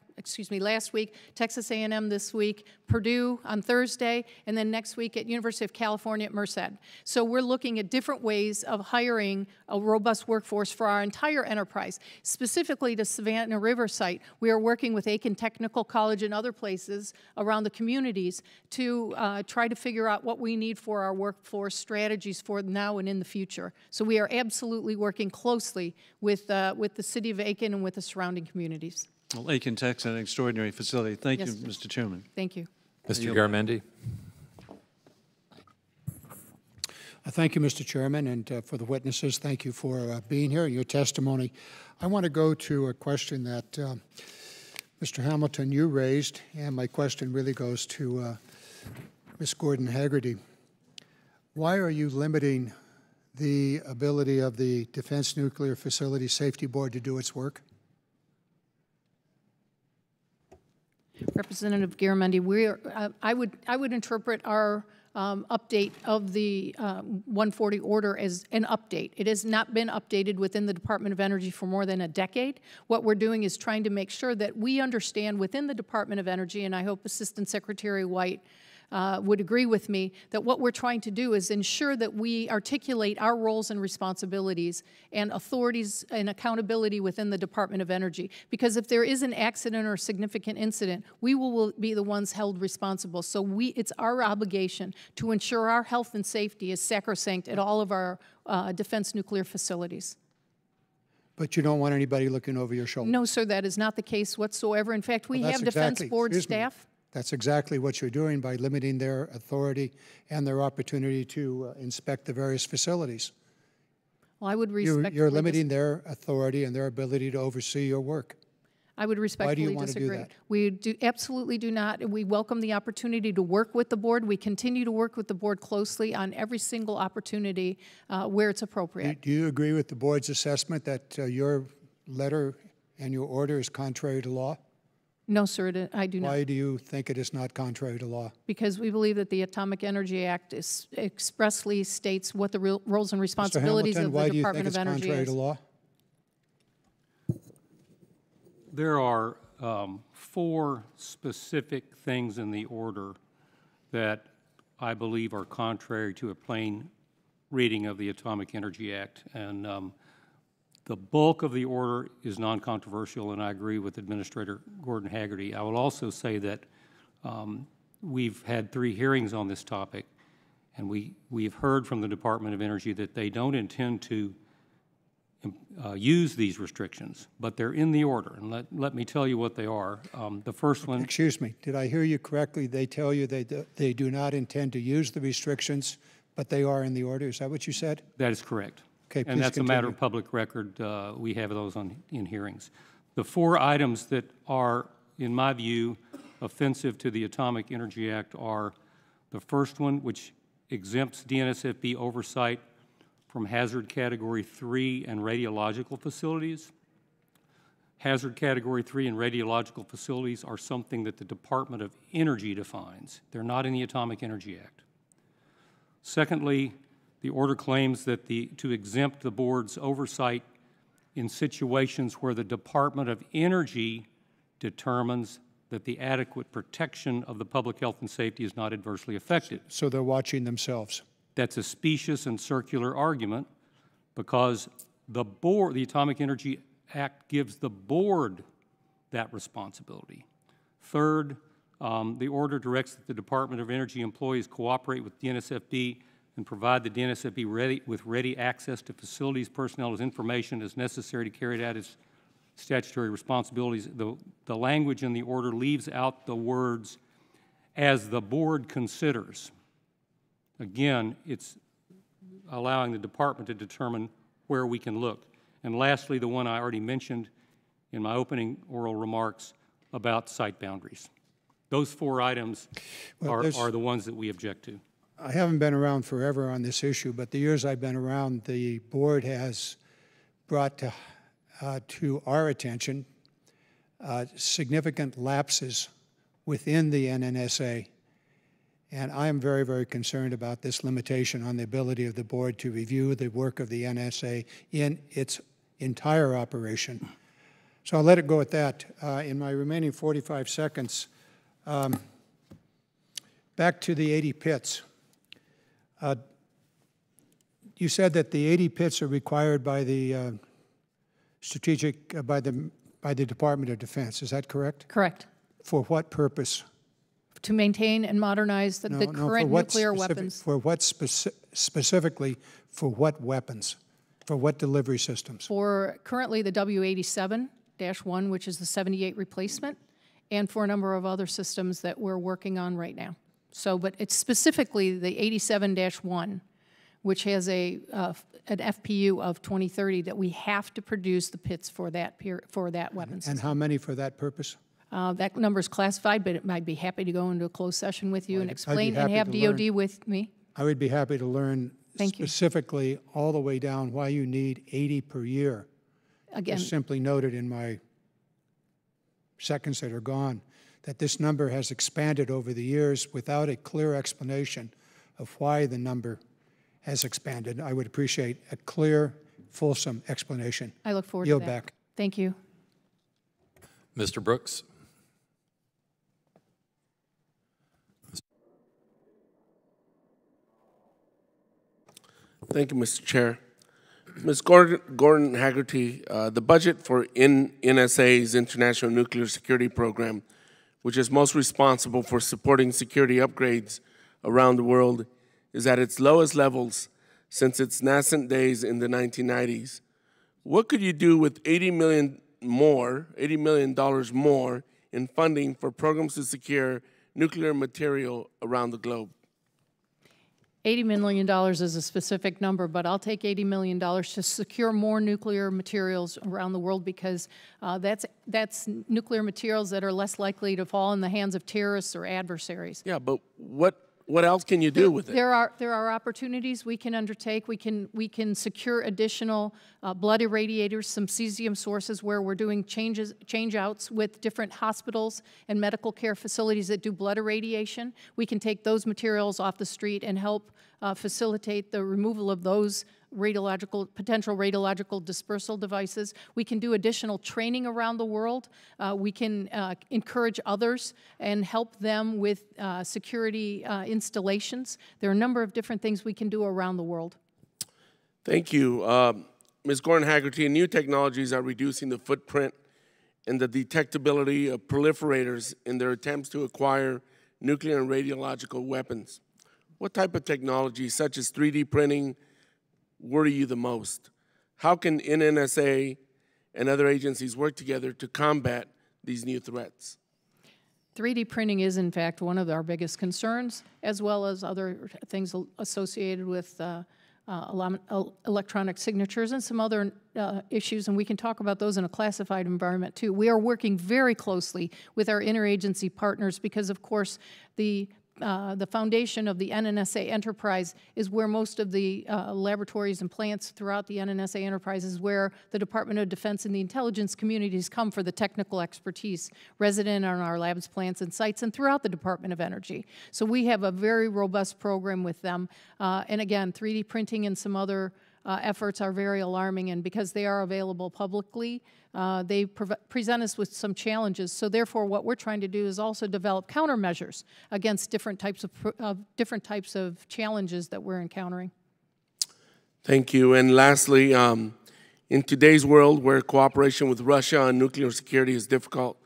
Speaker 3: last week, Texas A&M this week, Purdue on Thursday, and then next week at University of California at Merced. So we're looking at different ways of hiring a robust workforce for our entire enterprise. Specifically to Savannah River Site, we are working with Aiken Technical College and other places around the communities to try to figure out what we need for our workforce strategies for now and in the future. So we are absolutely working closely with the city of Aiken and with the surrounding communities.
Speaker 7: Well, Aiken Tech's an extraordinary facility. Thank you,
Speaker 3: Yes,
Speaker 7: Mr. Chairman.
Speaker 3: Thank you.
Speaker 1: Mr. Garamendi.
Speaker 8: Thank you, Mr. Chairman, and for the witnesses, thank you for being here and your testimony. I want to go to a question that Mr. Hamilton, you raised, and my question really goes to Ms. Gordon-Haggerty. Why are you limiting the ability of the Defense Nuclear Facility Safety Board to do its work?
Speaker 3: Representative Garamendi, I would interpret our update of the 140 order as an update. It has not been updated within the Department of Energy for more than a decade. What we're doing is trying to make sure that we understand within the Department of Energy, and I hope Assistant Secretary White would agree with me, that what we're trying to do is ensure that we articulate our roles and responsibilities and authorities and accountability within the Department of Energy. Because if there is an accident or a significant incident, we will be the ones held responsible. So it's our obligation to ensure our health and safety is sacrosanct at all of our defense nuclear facilities.
Speaker 8: But you don't want anybody looking over your shoulder?
Speaker 3: No, sir, that is not the case whatsoever. In fact, we have Defense Board staff.
Speaker 8: That's exactly what you're doing by limiting their authority and their opportunity to inspect the various facilities.
Speaker 3: Well, I would respectfully
Speaker 8: You're limiting their authority and their ability to oversee your work.
Speaker 3: I would respectfully
Speaker 8: want to do
Speaker 3: disagree.
Speaker 8: that?
Speaker 3: We absolutely do not. We welcome the opportunity to work with the board. We continue to work with the board closely on every single opportunity where it's appropriate.
Speaker 8: Do you agree with the board's assessment that your letter and your order is contrary to law?
Speaker 3: No, sir, I do not.
Speaker 8: Why do you think it is not contrary to law?
Speaker 3: Because we believe that the Atomic Energy Act expressly states what the roles and responsibilities of the Department of Energy
Speaker 8: Mr. Hamilton, why do you think it's contrary to law?
Speaker 5: There are 4 specific things in the order that I believe are contrary to a plain reading of the Atomic Energy Act. And the bulk of the order is non-controversial, and I agree with Administrator Gordon Haggerty. I will also say that we've had 3 hearings on this topic, and we've heard from the Department of Energy that they don't intend to use these restrictions, but they're in the order. And let me tell you what they are. The first one...
Speaker 8: Excuse me, did I hear you correctly? They tell you they do not intend to use the restrictions, but they are in the order. Is that what you said?
Speaker 5: That is correct.
Speaker 8: Okay,
Speaker 5: and that's
Speaker 8: continue.
Speaker 5: a matter of public record. We have those in hearings. The 4 items that are, in my view, offensive to the Atomic Energy Act are the first one, which exempts DNSFB oversight from hazard category 3 and radiological facilities. Hazard category 3 and radiological facilities are something that the Department of Energy defines. They're not in the Atomic Energy Act. Secondly, the order claims that to exempt the board's oversight in situations where the Department of Energy determines that the adequate protection of the public health and safety is not adversely affected.
Speaker 8: So they're watching themselves.
Speaker 5: That's a specious and circular argument because the Atomic Energy Act gives the board that responsibility. Third, the order directs that the Department of Energy employees cooperate with DNSFB and provide the DNSFB with ready access to facilities, personnel, as information as necessary to carry out its statutory responsibilities. The language in the order leaves out the words, as the board considers. Again, it's allowing the department to determine where we can look. And lastly, the one I already mentioned in my opening oral remarks about site boundaries. Those 4 items are the ones that we object to.
Speaker 8: I haven't been around forever on this issue, but the years I've been around, the board has brought to our attention significant lapses within the NNSA. And I am very, very concerned about this limitation on the ability of the board to review the work of the NNSA in its entire operation. So I'll let it go at that. In my remaining 45 seconds, back to the 80 pits. You said that the 80 pits are required by the by the Department of Defense. Is that correct?
Speaker 3: Correct.
Speaker 8: For what purpose?
Speaker 3: To maintain and modernize the current nuclear weapons.
Speaker 8: For what specifically, for what weapons? For what delivery systems?
Speaker 3: For currently the W87-1, which is the 78 replacement, and for a number of other systems that we're working on right now. So, but it's specifically the 87-1, which has an FPU of 2030 that we have to produce the pits for that weapon system.
Speaker 8: And how many for that purpose?
Speaker 3: That number is classified, but I'd be happy to go into a closed session with you and explain and have DOD with me.
Speaker 8: I would be happy to learn specifically all the way down why you need 80 per year.
Speaker 3: Again,
Speaker 8: just simply noted in my seconds that are gone that this number has expanded over the years without a clear explanation of why the number has expanded. I would appreciate a clear, fulsome explanation.
Speaker 3: I look forward to
Speaker 8: Yield
Speaker 3: that.
Speaker 8: back.
Speaker 3: Thank you.
Speaker 1: Mr. Brooks.
Speaker 9: Thank you, Mr. Chair. Ms. Gordon Haggerty, the budget for NNSA's International Nuclear Security Program, which is most responsible for supporting security upgrades around the world, is at its lowest levels since its nascent days in the 1990s. What could you do with $80 million more in funding for programs to secure nuclear material around the globe?
Speaker 3: $80 million is a specific number, but I'll take $80 million to secure more nuclear materials around the world, because that's nuclear materials that are less likely to fall in the hands of terrorists or adversaries.
Speaker 9: Yeah, but what else can you do with it?
Speaker 3: There are opportunities we can undertake. We can secure additional blood irradiators, some cesium sources where we're doing change-outs with different hospitals and medical care facilities that do blood irradiation. We can take those materials off the street and help facilitate the removal of those potential radiological dispersal devices. We can do additional training around the world. We can encourage others and help them with security installations. There are a number of different things we can do around the world.
Speaker 9: Thank you. Ms. Gordon-Haggerty, new technologies are reducing the footprint and the detectability of proliferators in their attempts to acquire nuclear and radiological weapons. What type of technology, such as 3D printing, worry you the most? How can NNSA and other agencies work together to combat these new threats?
Speaker 3: 3D printing is, in fact, one of our biggest concerns, as well as other things associated with electronic signatures and some other issues, and we can talk about those in a classified environment, too. We are working very closely with our interagency partners because, of course, the foundation of the NNSA enterprise is where most of the laboratories and plants throughout the NNSA enterprise is where the Department of Defense and the intelligence communities come for the technical expertise resident on our labs, plants, and sites, and throughout the Department of Energy. So we have a very robust program with them. And again, 3D printing and some other efforts are very alarming, and because they are available publicly, they present us with some challenges. So therefore, what we're trying to do is also develop countermeasures against different types of challenges that we're encountering.
Speaker 9: Thank you. And lastly, in today's world where cooperation with Russia on nuclear security is difficult,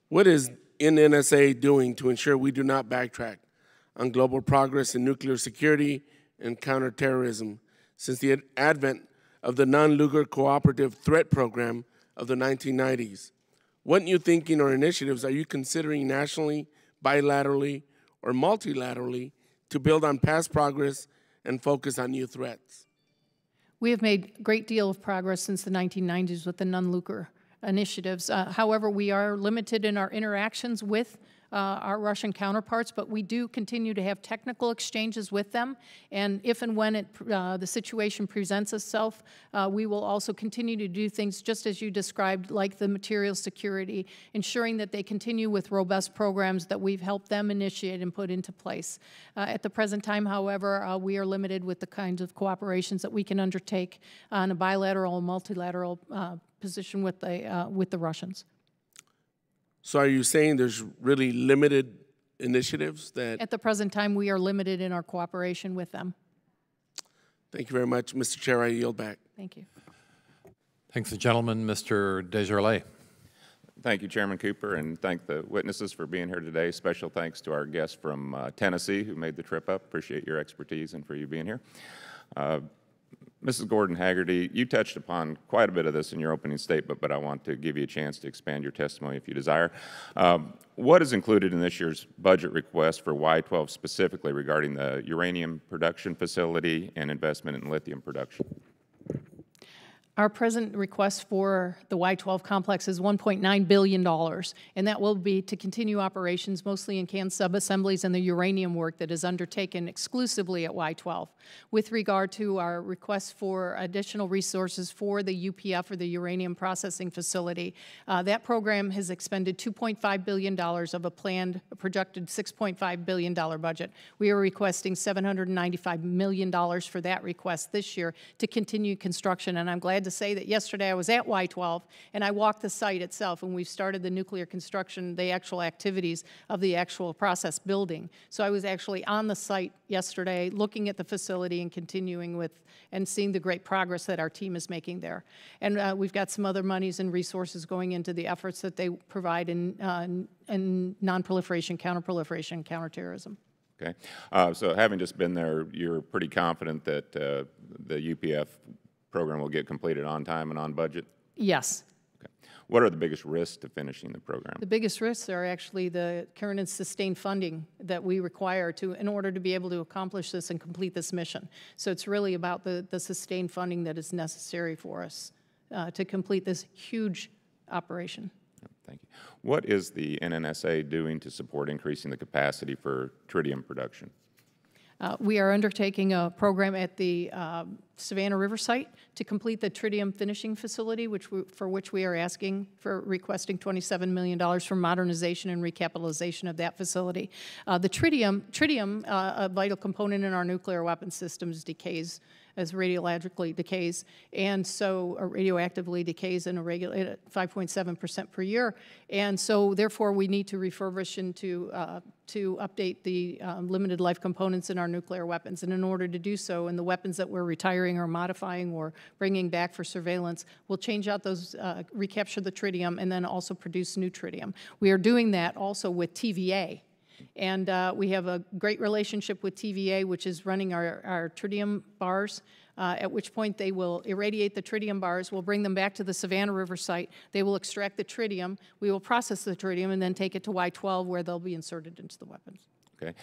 Speaker 9: what is NNSA doing to ensure we do not backtrack on global progress in nuclear security and counterterrorism since the advent of the Non-Lugar Cooperative Threat Program of the 1990s? What new thinking or initiatives are you considering nationally, bilaterally, or multilaterally to build on past progress and focus on new threats?
Speaker 3: We have made a great deal of progress since the 1990s with the non-lucre initiatives. However, we are limited in our interactions with our Russian counterparts, but we do continue to have technical exchanges with them, and if and when the situation presents itself, we will also continue to do things just as you described, like the material security, ensuring that they continue with robust programs that we've helped them initiate and put into place. At the present time, however, we are limited with the kinds of cooperations that we can undertake on a bilateral and multilateral position with the Russians.
Speaker 9: So are you saying there's really limited initiatives that...
Speaker 3: At the present time, we are limited in our cooperation with them.
Speaker 9: Thank you very much. Mr. Chair, I yield back.
Speaker 3: Thank you.
Speaker 1: Thanks, the gentleman. Mr. Desjardins.
Speaker 10: Thank you, Chairman Cooper, and thank the witnesses for being here today. Special thanks to our guest from Tennessee who made the trip up. Appreciate your expertise and for you being here. Mrs. Gordon-Haggerty, you touched upon quite a bit of this in your opening statement, but I want to give you a chance to expand your testimony if you desire. What is included in this year's budget request for Y-12 specifically regarding the uranium production facility and investment in lithium production?
Speaker 3: Our present request for the Y-12 complex is $1.9 billion, and that will be to continue operations mostly in canned sub-assemblies and the uranium work that is undertaken exclusively at Y-12. With regard to our request for additional resources for the UPF, or the uranium processing facility, that program has expended $2.5 billion of a planned, projected $6.5 billion budget. We are requesting $795 million for that request this year to continue construction, and I'm glad to say that yesterday I was at Y-12 and I walked the site itself, and we've started the nuclear construction, the actual activities of the actual process building. So I was actually on the site yesterday looking at the facility and continuing with and seeing the great progress that our team is making there. And we've got some other monies and resources going into the efforts that they provide in nonproliferation, counterproliferation, counterterrorism.
Speaker 10: Okay. So having just been there, you're pretty confident that the UPF program will get completed on time and on budget?
Speaker 3: Yes.
Speaker 10: Okay. What are the biggest risks to finishing the program?
Speaker 3: The biggest risks are actually the current and sustained funding that we require in order to be able to accomplish this and complete this mission. So it's really about the sustained funding that is necessary for us to complete this huge operation.
Speaker 10: Thank you. What is the NNSA doing to support increasing the capacity for tritium production?
Speaker 3: We are undertaking a program at the Savannah River site to complete the tritium finishing facility, for which we are requesting $27 million for modernization and recapitalization of that facility. The tritium, a vital component in our nuclear weapon systems, decays as radiologically decays, and so radioactively decays in a regular at 5.7% per year, and so therefore we need to refurbish and to update the limited life components in our nuclear weapons. And in order to do so, and the weapons that we're retiring or modifying or bringing back for surveillance, we'll change out those, recapture the tritium, and then also produce new tritium. We are doing that also with TVA. And we have a great relationship with TVA, which is running our tritium bars, at which point they will irradiate the tritium bars. We'll bring them back to the Savannah River site. They will extract the tritium. We will process the tritium and then take it to Y-12, where they'll be inserted into the weapons.
Speaker 10: Okay.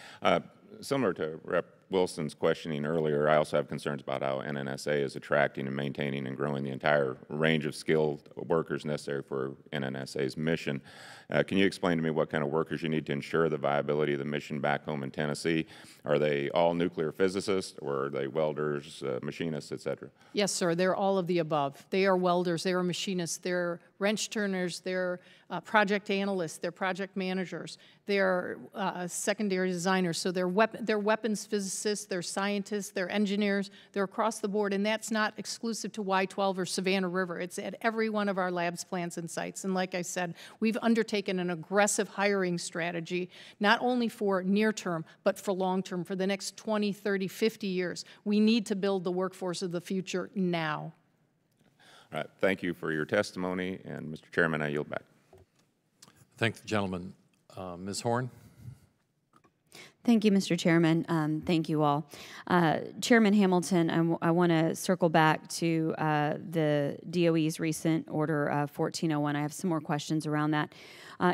Speaker 10: Similar to Rep. Wilson's questioning earlier, I also have concerns about how NNSA is attracting and maintaining and growing the entire range of skilled workers necessary for NNSA's mission. Can you explain to me what kind of workers you need to ensure the viability of the mission back home in Tennessee? Are they all nuclear physicists, or are they welders, machinists, et cetera?
Speaker 3: Yes, sir. They're all of the above. They are welders, they are machinists, they're wrench turners, they're project analysts, they're project managers, they're secondary designers. So they're weapons physicists, they're scientists, they're engineers, they're across the board, and that's not exclusive to Y-12 or Savannah River. It's at every one of our labs, plants, and sites. And like I said, we've undertaken an aggressive hiring strategy, not only for near term, but for long term, for the next 20, 30, 50 years. We need to build the workforce of the future now.
Speaker 10: All right. Thank you for your testimony. And Mr. Chairman, I yield back.
Speaker 1: Thank the gentleman. Ms. Horn?
Speaker 11: Thank you, Mr. Chairman. Thank you all. Chairman Hamilton, I want to circle back to the DOE's recent Order 1401. I have some more questions around that.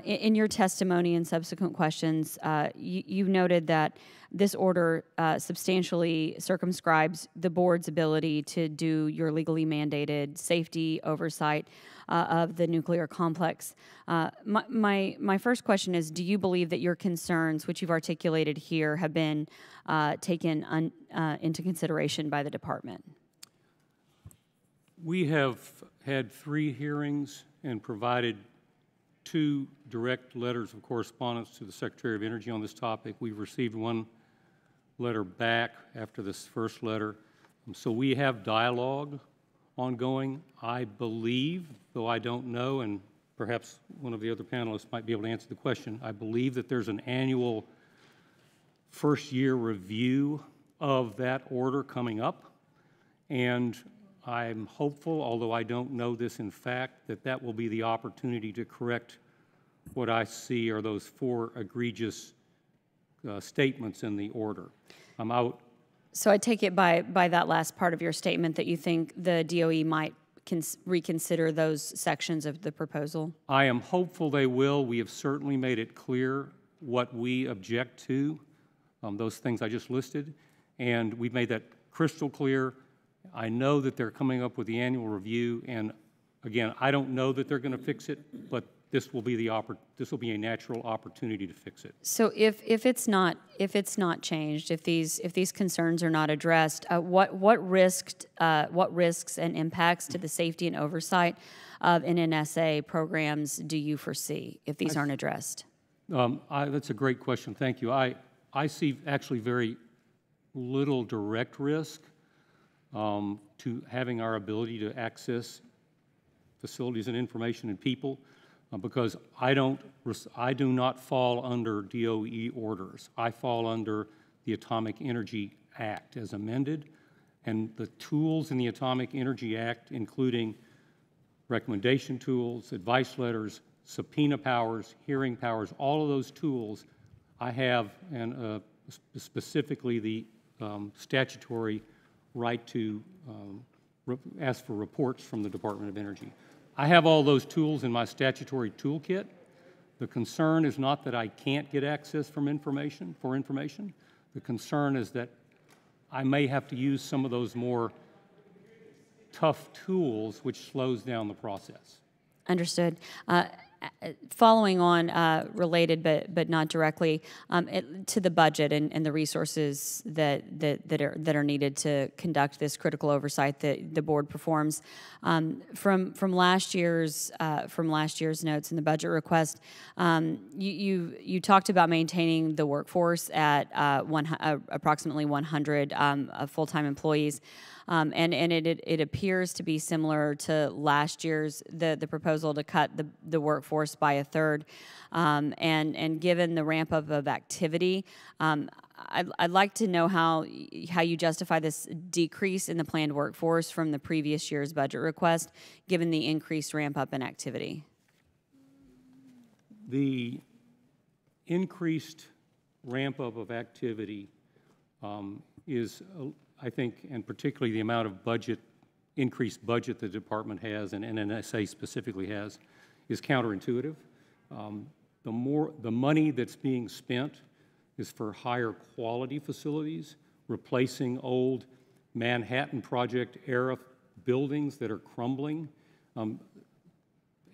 Speaker 11: In your testimony and subsequent questions, you noted that this order substantially circumscribes the board's ability to do your legally mandated safety oversight of the nuclear complex. My first question is, do you believe that your concerns, which you've articulated here, have been taken into consideration by the department?
Speaker 5: We have had 3 hearings and provided 2 direct letters of correspondence to the Secretary of Energy on this topic. We've received 1 letter back after this first letter. So we have dialogue ongoing. I believe, though I don't know, and perhaps one of the other panelists might be able to answer the question, I believe that there's an annual first-year review of that order coming up, and I'm hopeful, although I don't know this in fact, that that will be the opportunity to correct what I see are those 4 egregious statements in the order. I'm out.
Speaker 11: So I take it by that last part of your statement that you think the DOE might reconsider those sections of the proposal?
Speaker 5: I am hopeful they will. We have certainly made it clear what we object to, those things I just listed, and we've made that crystal clear. I know that they're coming up with the annual review, and again, I don't know that they're going to fix it, but this will be a natural opportunity to fix it.
Speaker 11: So if it's not changed, if these concerns are not addressed, what risks and impacts to the safety and oversight of NNSA programs do you foresee if these aren't addressed?
Speaker 5: That's a great question. Thank you. I see actually very little direct risk to having our ability to access facilities and information and people. Because I do not fall under DOE orders. I fall under the Atomic Energy Act as amended, and the tools in the Atomic Energy Act, including recommendation tools, advice letters, subpoena powers, hearing powers, all of those tools I have, and specifically the statutory right to ask for reports from the Department of Energy. I have all those tools in my statutory toolkit. The concern is not that I can't get access for information. The concern is that I may have to use some of those more tough tools, which slows down the process.
Speaker 11: Understood. Following on, related but not directly, to the budget and the resources that are needed to conduct this critical oversight that the board performs. From last year's notes in the budget request, you talked about maintaining the workforce at approximately 100 full-time employees. And it appears to be similar to last year's, the proposal to cut the workforce by a third. And given the ramp up of activity, I'd like to know how you justify this decrease in the planned workforce from the previous year's budget request, given the increased ramp up in activity.
Speaker 5: The increased ramp up of activity is I think, and particularly the amount of increased budget the department has, and NNSA specifically has, is counterintuitive. The money that's being spent is for higher quality facilities, replacing old Manhattan Project era buildings that are crumbling,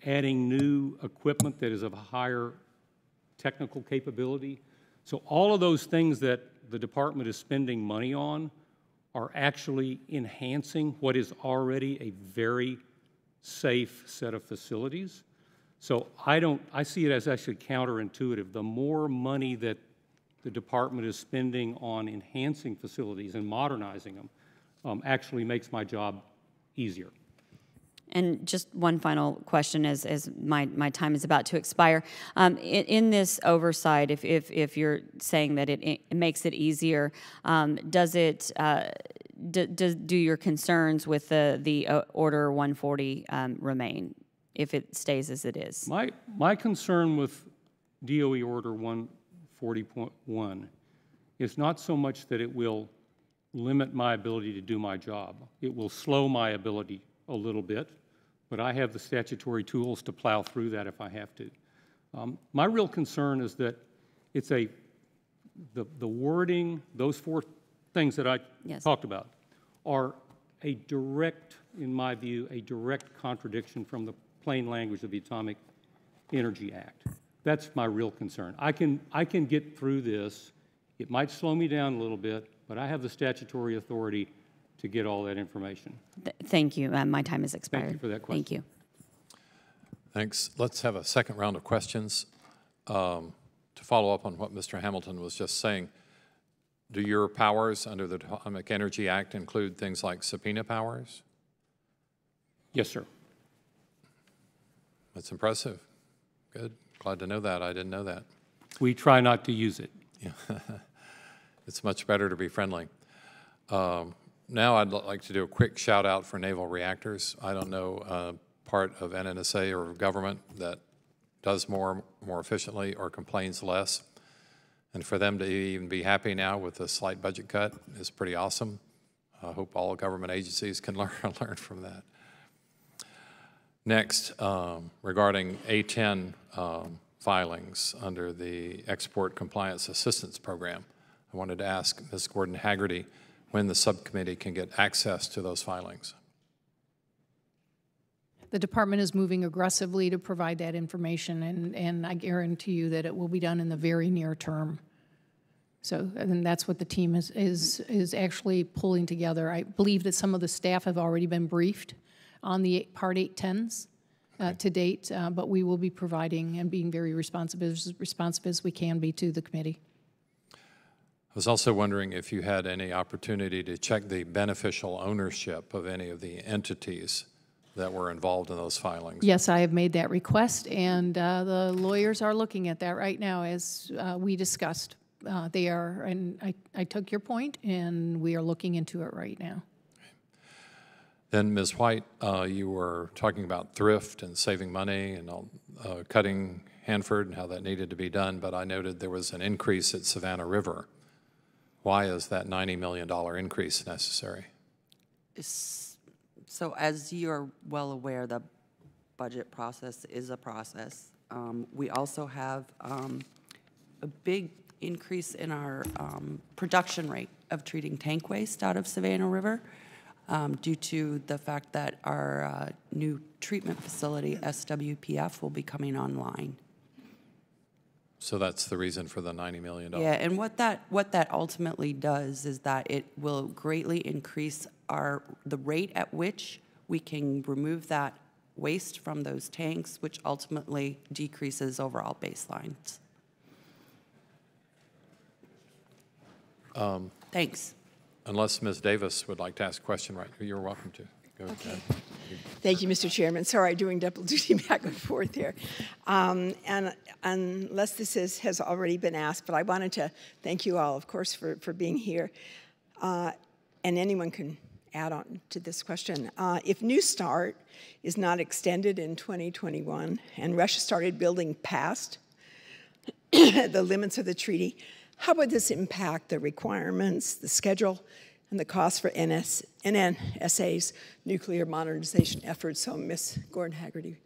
Speaker 5: adding new equipment that is of higher technical capability. So all of those things that the department is spending money on are actually enhancing what is already a very safe set of facilities. So I see it as actually counterintuitive. The more money that the department is spending on enhancing facilities and modernizing them actually makes my job easier.
Speaker 11: And just one final question as my time is about to expire. In this oversight, if you're saying that it makes it easier, does it do your concerns with the Order 140 remain if it stays as it is?
Speaker 5: My concern with DOE Order 140.1 is not so much that it will limit my ability to do my job. It will slow my ability a little bit, but I have the statutory tools to plow through that if I have to. My real concern is that it's the wording, those four things that I talked about, are a direct, in my view, a direct contradiction from the plain language of the Atomic Energy Act. That's my real concern. I can get through this. It might slow me down a little bit, but I have the statutory authority to get all that information.
Speaker 11: Thank you. My time has expired.
Speaker 5: Thank you for that question.
Speaker 11: Thank you.
Speaker 1: Thanks. Let's have a second round of questions. To follow up on what Mr. Hamilton was just saying, do your powers under the Atomic Energy Act include things like subpoena powers?
Speaker 5: Yes, sir.
Speaker 1: That's impressive. Good. Glad to know that. I didn't know that.
Speaker 5: We try not to use it.
Speaker 1: Yeah. It's much better to be friendly. Now I'd like to do a quick shout out for naval reactors. I don't know part of NNSA or government that does more efficiently or complains less. And for them to even be happy now with a slight budget cut is pretty awesome. I hope all government agencies can learn from that. Next, regarding A10 filings under the Export Compliance Assistance Program, I wanted to ask Ms. Gordon-Haggerty when the subcommittee can get access to those filings.
Speaker 3: The department is moving aggressively to provide that information, and I guarantee you that it will be done in the very near term. So, and that's what the team is actually pulling together. I believe that some of the staff have already been briefed on the Part 810s to date, but we will be providing and being very responsive as we can be to the committee.
Speaker 1: I was also wondering if you had any opportunity to check the beneficial ownership of any of the entities that were involved in those filings.
Speaker 3: Yes, I have made that request, and the lawyers are looking at that right now as we discussed. They are, and I took your point, and we are looking into it right now.
Speaker 1: Then, Ms. White, you were talking about thrift and saving money and cutting Hanford and how that needed to be done, but I noted there was an increase at Savannah River. Why is that $90 million increase necessary?
Speaker 4: So as you're well aware, the budget process is a process. We also have a big increase in our production rate of treating tank waste out of Savannah River due to the fact that our new treatment facility, SWPF, will be coming online.
Speaker 1: So that's the reason for the $90 million.
Speaker 4: Yeah, and what that ultimately does is that it will greatly increase the rate at which we can remove that waste from those tanks, which ultimately decreases overall baselines. Thanks.
Speaker 12: Unless Ms. Davis would like to ask a question, right? You're welcome to. Go ahead.
Speaker 13: Thank you, Mr. Chairman. Sorry, doing double duty back and forth here. And unless this has already been asked, but I wanted to thank you all, of course, for being here. And anyone can add on to this question. If New START is not extended in 2021 and Russia started building past the limits of the treaty, how would this impact the requirements, the schedule, and the cost for NNSA's nuclear modernization efforts? So, Ms. Gordon-Haggerty.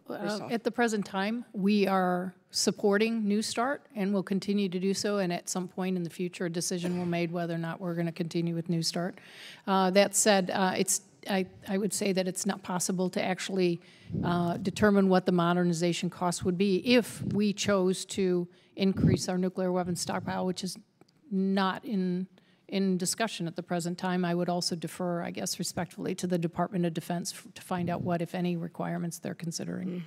Speaker 3: At the present time, we are supporting New START and will continue to do so, and at some point in the future, a decision will be made whether or not we're going to continue with New START. That said, I would say that it's not possible to actually determine what the modernization cost would be if we chose to increase our nuclear weapons stockpile, which is not in discussion at the present time. I would also defer, I guess, respectfully to the Department of Defense to find out what, if any, requirements they're considering.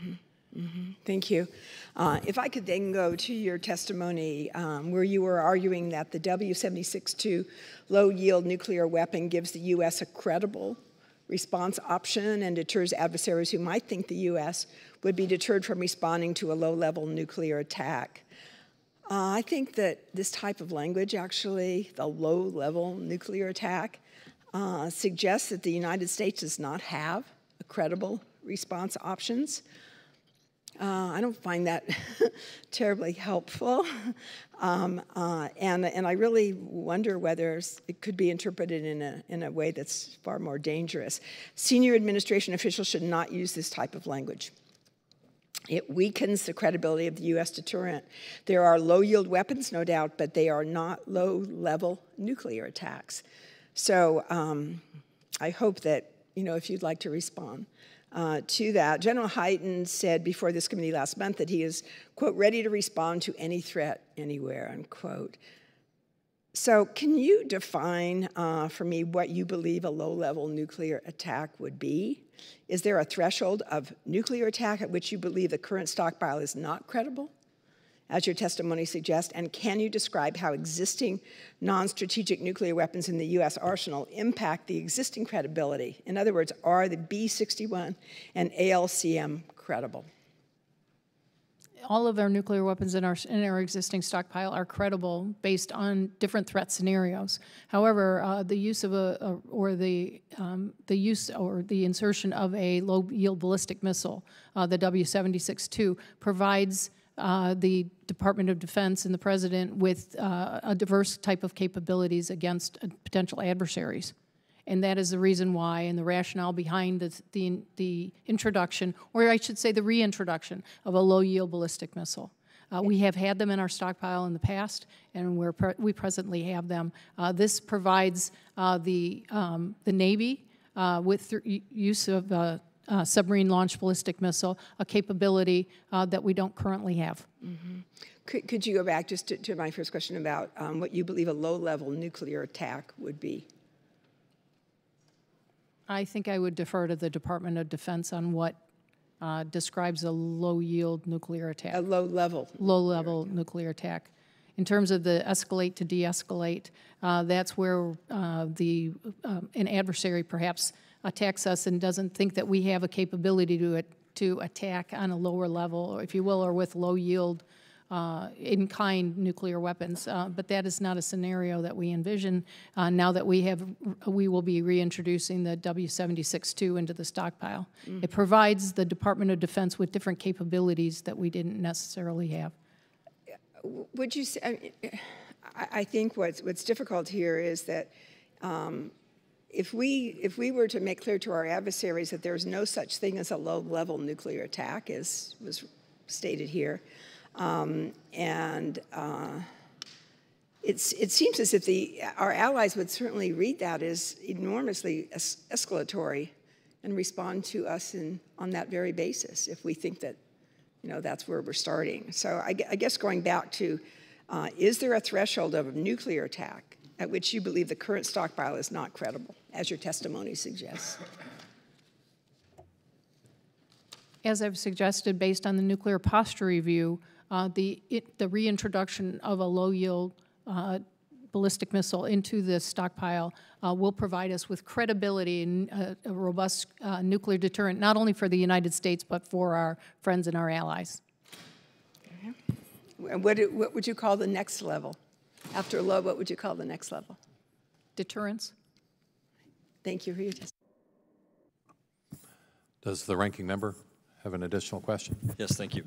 Speaker 13: Mm-hmm. Mm-hmm. Thank you. If I could then go to your testimony where you were arguing that the W-76-2 low-yield nuclear weapon gives the U.S. a credible response option and deters adversaries who might think the U.S. would be deterred from responding to a low-level nuclear attack. I think that this type of language, actually, the low-level nuclear attack, suggests that the United States does not have a credible response options. I don't find that terribly helpful, and I really wonder whether it could be interpreted in a way that's far more dangerous. Senior administration officials should not use this type of language. It weakens the credibility of the U.S. deterrent. There are low-yield weapons, no doubt, but they are not low-level nuclear attacks. So I hope that, if you'd like to respond to that. General Hyten said before this committee last month that he is, quote, ready to respond to any threat anywhere, unquote. So can you define for me what you believe a low-level nuclear attack would be? Is there a threshold of nuclear attack at which you believe the current stockpile is not credible, as your testimony suggests? And can you describe how existing non-strategic nuclear weapons in the U.S. arsenal impact the existing credibility? In other words, are the B-61 and ALCM credible?
Speaker 3: All of our nuclear weapons in our existing stockpile are credible based on different threat scenarios. However, the use of the insertion of a low-yield ballistic missile, the W-76-2, provides the Department of Defense and the President with a diverse type of capabilities against potential adversaries. And that is the reason why, and the rationale behind the introduction, or I should say the reintroduction, of a low-yield ballistic missile. We have had them in our stockpile in the past, and we presently have them. This provides the Navy, with use of a submarine-launched ballistic missile, a capability that we don't currently have.
Speaker 13: Mm-hmm. Could you go back just to my first question about what you believe a low-level nuclear attack would be?
Speaker 3: I think I would defer to the Department of Defense on what describes a low-yield nuclear attack.
Speaker 13: A low-level.
Speaker 3: Low-level nuclear attack. In terms of the escalate to de-escalate, that's where an adversary perhaps attacks us and doesn't think that we have a capability to attack on a lower level, if you will, or with low-yield in-kind nuclear weapons, but that is not a scenario that we envision now that we will be reintroducing the W-76-2 into the stockpile. Mm-hmm. It provides the Department of Defense with different capabilities that we didn't necessarily have.
Speaker 13: Would you say, I think what's difficult here is that if we were to make clear to our adversaries that there's no such thing as a low-level nuclear attack, as was stated here, it seems as if our allies would certainly read that as enormously escalatory and respond to us on that very basis if we think that, that's where we're starting. So I guess going back to, is there a threshold of a nuclear attack at which you believe the current stockpile is not credible, as your testimony suggests?
Speaker 3: As I've suggested, based on the nuclear posture review, the reintroduction of a low-yield ballistic missile into the stockpile will provide us with credibility and a robust nuclear deterrent, not only for the United States, but for our friends and our allies.
Speaker 13: And what would you call the next level? After low, what would you call the next level?
Speaker 3: Deterrence.
Speaker 13: Thank you for your testimony.
Speaker 1: Does the ranking member have an additional question?
Speaker 2: Yes, thank you.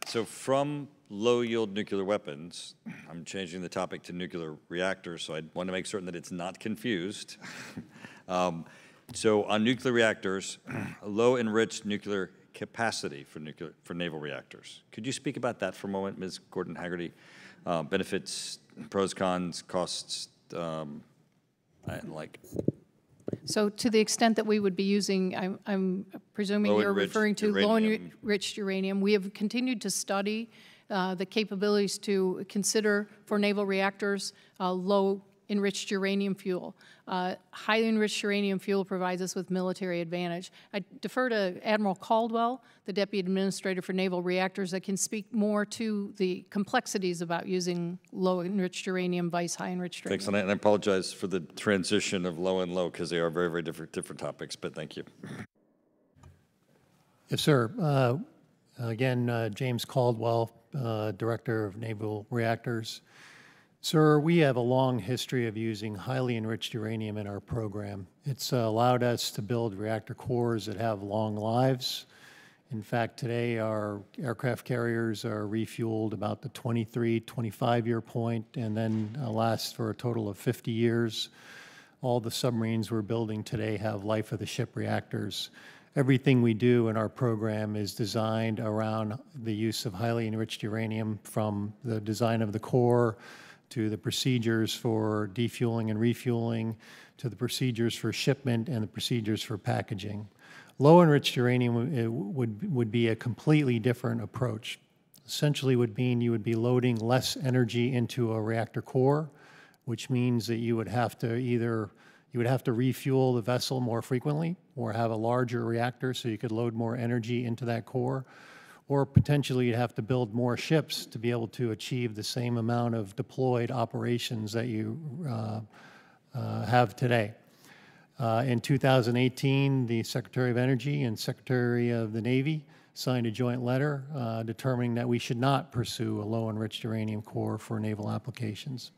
Speaker 2: So from low-yield nuclear weapons, I'm changing the topic to nuclear reactors, so I want to make certain that it's not confused. So on nuclear reactors, low-enriched nuclear capacity for naval reactors. Could you speak about that for a moment, Ms. Gordon-Haggerty? Benefits, pros, cons, costs, and like.
Speaker 3: So to the extent that we would be using, I'm presuming you're referring to low-enriched uranium. We have continued to study the capabilities to consider for naval reactors low-enriched uranium fuel. Highly enriched uranium fuel provides us with military advantage. I defer to Admiral Caldwell, the Deputy Administrator for Naval Reactors, that can speak more to the complexities about using low-enriched uranium versus high-enriched uranium.
Speaker 2: Thanks, and I apologize for the transition of low and low, because they are very, very different topics, but thank you.
Speaker 14: Yes, sir. Again, James Caldwell, Director of Naval Reactors. Sir, we have a long history of using highly enriched uranium in our program. It's allowed us to build reactor cores that have long lives. In fact, today our aircraft carriers are refueled about the 23, 25-year point and then last for a total of 50 years. All the submarines we're building today have life-of-the-ship reactors. Everything we do in our program is designed around the use of highly enriched uranium, from the design of the core to the procedures for defueling and refueling, to the procedures for shipment and the procedures for packaging. Low-enriched uranium would be a completely different approach. Essentially would mean you would be loading less energy into a reactor core, which means that you would have to refuel the vessel more frequently, or have a larger reactor so you could load more energy into that core. Or potentially you'd have to build more ships to be able to achieve the same amount of deployed operations that you have today. In 2018, the Secretary of Energy and Secretary of the Navy signed a joint letter determining that we should not pursue a low-enriched uranium core for naval applications.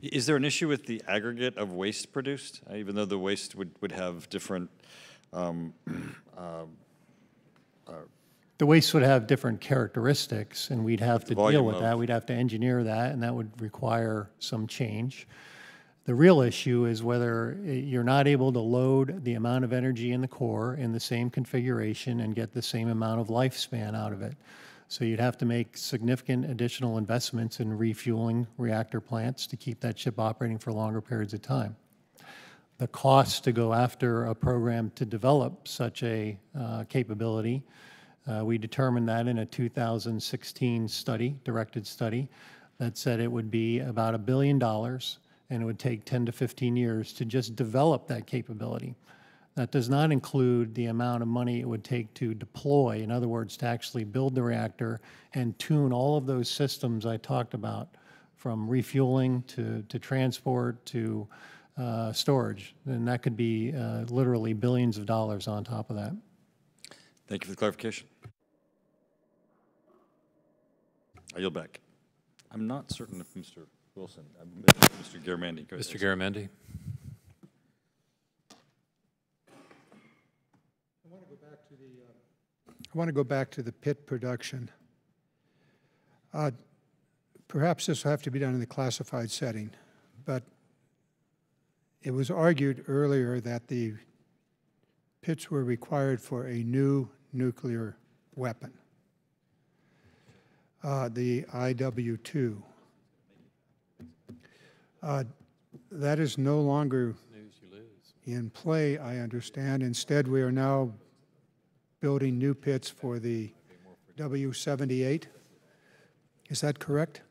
Speaker 2: Is there an issue with the aggregate of waste produced, even though the waste would have different
Speaker 14: the waste would have different characteristics, and we'd have to deal with that. We'd have to engineer that, and that would require some change. The real issue is whether you're not able to load the amount of energy in the core in the same configuration and get the same amount of lifespan out of it. So you'd have to make significant additional investments in refueling reactor plants to keep that ship operating for longer periods of time. The cost to go after a program to develop such a capability, we determined that in a 2016 study, directed study, that said it would be about $1 billion, and it would take 10 to 15 years to just develop that capability. That does not include the amount of money it would take to deploy, in other words, to actually build the reactor and tune all of those systems I talked about, from refueling to transport to storage. And that could be literally billions of dollars on top of that.
Speaker 2: Thank you for the clarification. I yield back. I'm not certain if Mr. Wilson, Mr. Garamendi.
Speaker 1: Mr. Garamendi.
Speaker 8: I want to go back to the pit production. Perhaps this will have to be done in the classified setting, but it was argued earlier that the pits were required for a new nuclear weapon, the IW-2. That is no longer in play, I understand. Instead, we are now building new pits for the W-78. Is that correct?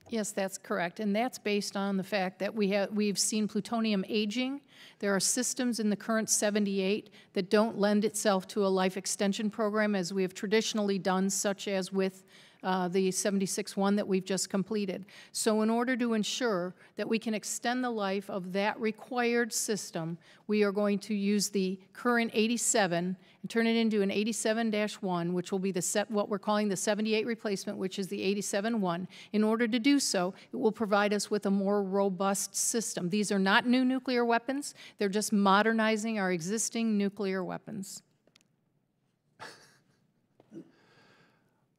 Speaker 3: Yes, that's correct, and that's based on the fact that we've seen plutonium aging. There are systems in the current 78 that don't lend itself to a life extension program as we have traditionally done, such as with the 76-1 that we've just completed. So in order to ensure that we can extend the life of that required system, we are going to use the current 87 and turn it into an 87-1, which will be what we're calling the 78 replacement, which is the 87-1. In order to do so, it will provide us with a more robust system. These are not new nuclear weapons. They're just modernizing our existing nuclear weapons.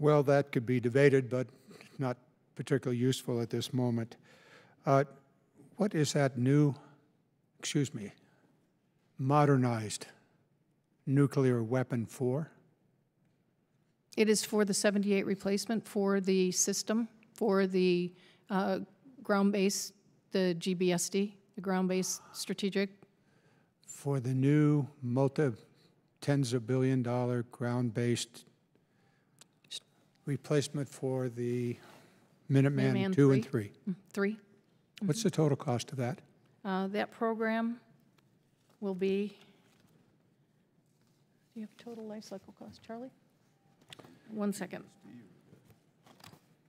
Speaker 8: Well, that could be debated, but not particularly useful at this moment. What is that new, modernized nuclear weapon for?
Speaker 3: It is for the 78 replacement, for the system, for the ground-based, the GBSD, the ground-based strategic.
Speaker 8: For the new multi-tens of billion-dollar ground-based replacement for the Minuteman 2 and 3.
Speaker 3: 3.
Speaker 8: What's the total cost of that?
Speaker 3: That program will be, do you have total life cycle cost, Charlie? 1 second.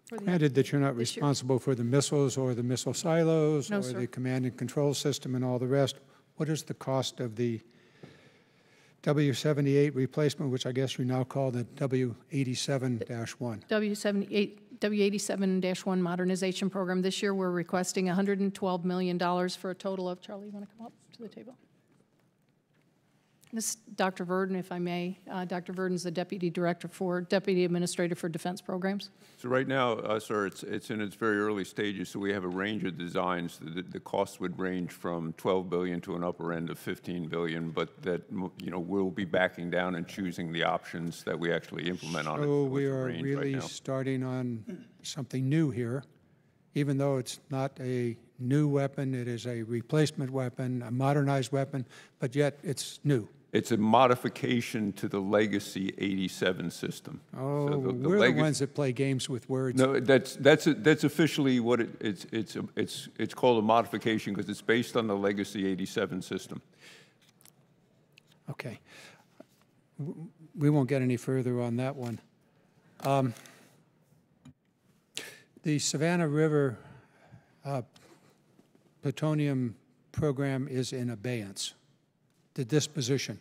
Speaker 8: Granted that you're not responsible for the missiles or the missile silos or the command and control system and all the rest, what is the cost of the W-78 replacement, which I guess you now call the W-87-1?
Speaker 3: W-87-1 modernization program. This year we're requesting $112 million for a total of, Charlie, you want to come up to the table? This is Dr. Verdon, if I may. Dr. Verdon is the Deputy Administrator for Defense Programs.
Speaker 15: So right now, sir, it's in its very early stages, so we have a range of designs. The costs would range from $12 billion to an upper end of $15 billion, but that, we'll be backing down and choosing the options that we actually implement on it.
Speaker 8: So we are really starting on something new here, even though it's not a new weapon, it is a replacement weapon, a modernized weapon, but yet it's new.
Speaker 15: It's a modification to the legacy 87 system.
Speaker 8: Oh,
Speaker 15: so
Speaker 8: we're the ones that play games with words.
Speaker 15: No, that's officially what it's called, a modification, because it's based on the legacy 87 system.
Speaker 8: Okay. We won't get any further on that one. The Savannah River plutonium program is in abeyance. The disposition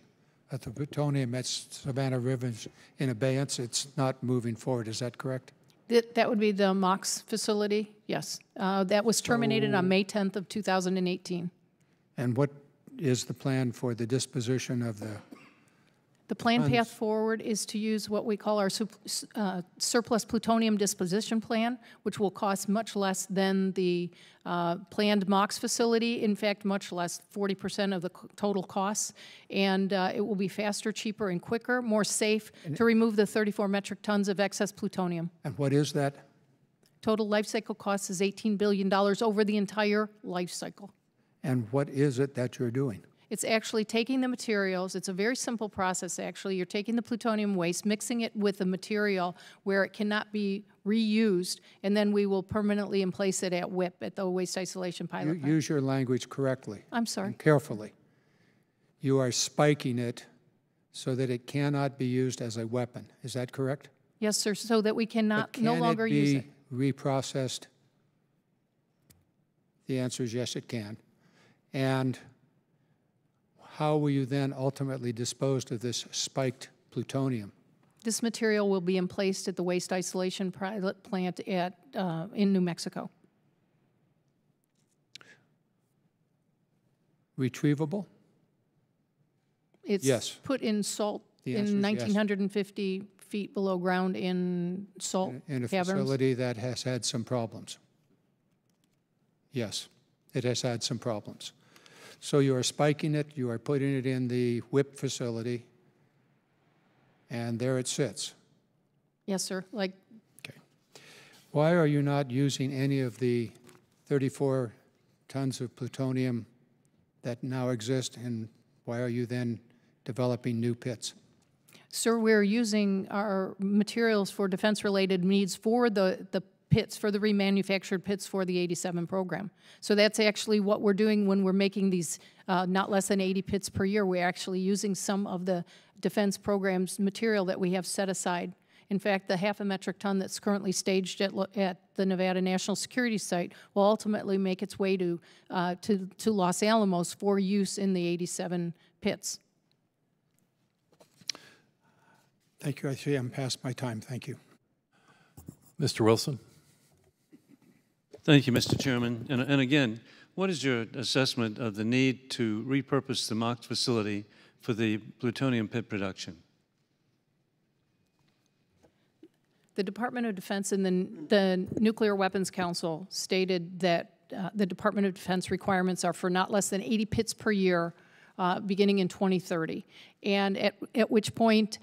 Speaker 8: of the plutonium at Savannah River is in abeyance. It's not moving forward. Is that correct?
Speaker 3: That would be the MOX facility, yes. That was terminated on May 10th of 2018.
Speaker 8: And what is the plan for the disposition of the
Speaker 3: The planned path forward is to use what we call our surplus plutonium disposition plan, which will cost much less than the planned MOX facility. In fact, much less, 40% of the total costs. And it will be faster, cheaper, and quicker, more safe to remove the 34 metric tons of excess plutonium.
Speaker 8: And what is that?
Speaker 3: Total life cycle cost is $18 billion over the entire life cycle.
Speaker 8: And what is it that you're doing?
Speaker 3: It's actually taking the materials. It's a very simple process, actually. You're taking the plutonium waste, mixing it with the material where it cannot be reused, and then we will permanently place it at WIP, at the Waste Isolation Pilot Plant.
Speaker 8: Use your language correctly.
Speaker 3: I'm sorry.
Speaker 8: And carefully. You are spiking it so that it cannot be used as a weapon. Is that correct?
Speaker 3: Yes, sir, so that we cannot no longer use it.
Speaker 8: Can it be reprocessed? The answer is yes, it can. And how will you then ultimately dispose of this spiked plutonium?
Speaker 3: This material will be placed at the Waste Isolation Pilot Plant in New Mexico.
Speaker 8: Retrievable?
Speaker 3: It's put in salt in 1,950 feet below ground in salt
Speaker 8: in a
Speaker 3: caverns.
Speaker 8: Facility that has had some problems. Yes, it has had some problems. So you are spiking it, you are putting it in the WIP facility, and there it sits.
Speaker 3: Yes, sir. Like,
Speaker 8: okay. Why are you not using any of the 34 tons of plutonium that now exist, and why are you then developing new pits?
Speaker 3: Sir, we're using our materials for defense-related needs for the pits, for the remanufactured pits for the 87 program. So that's actually what we're doing when we're making these not less than 80 pits per year. We're actually using some of the defense program's material that we have set aside. In fact, the 0.5 metric ton that's currently staged at the Nevada National Security Site will ultimately make its way to Los Alamos for use in the 87 pits.
Speaker 8: Thank you. I see I'm past my time. Thank you.
Speaker 1: Mr. Wilson.
Speaker 7: Thank you, Mr. Chairman. And again, what is your assessment of the need to repurpose the MOX facility for the plutonium pit production?
Speaker 3: The Department of Defense and the Nuclear Weapons Council stated that the Department of Defense requirements are for not less than 80 pits per year beginning in 2030. And at which point,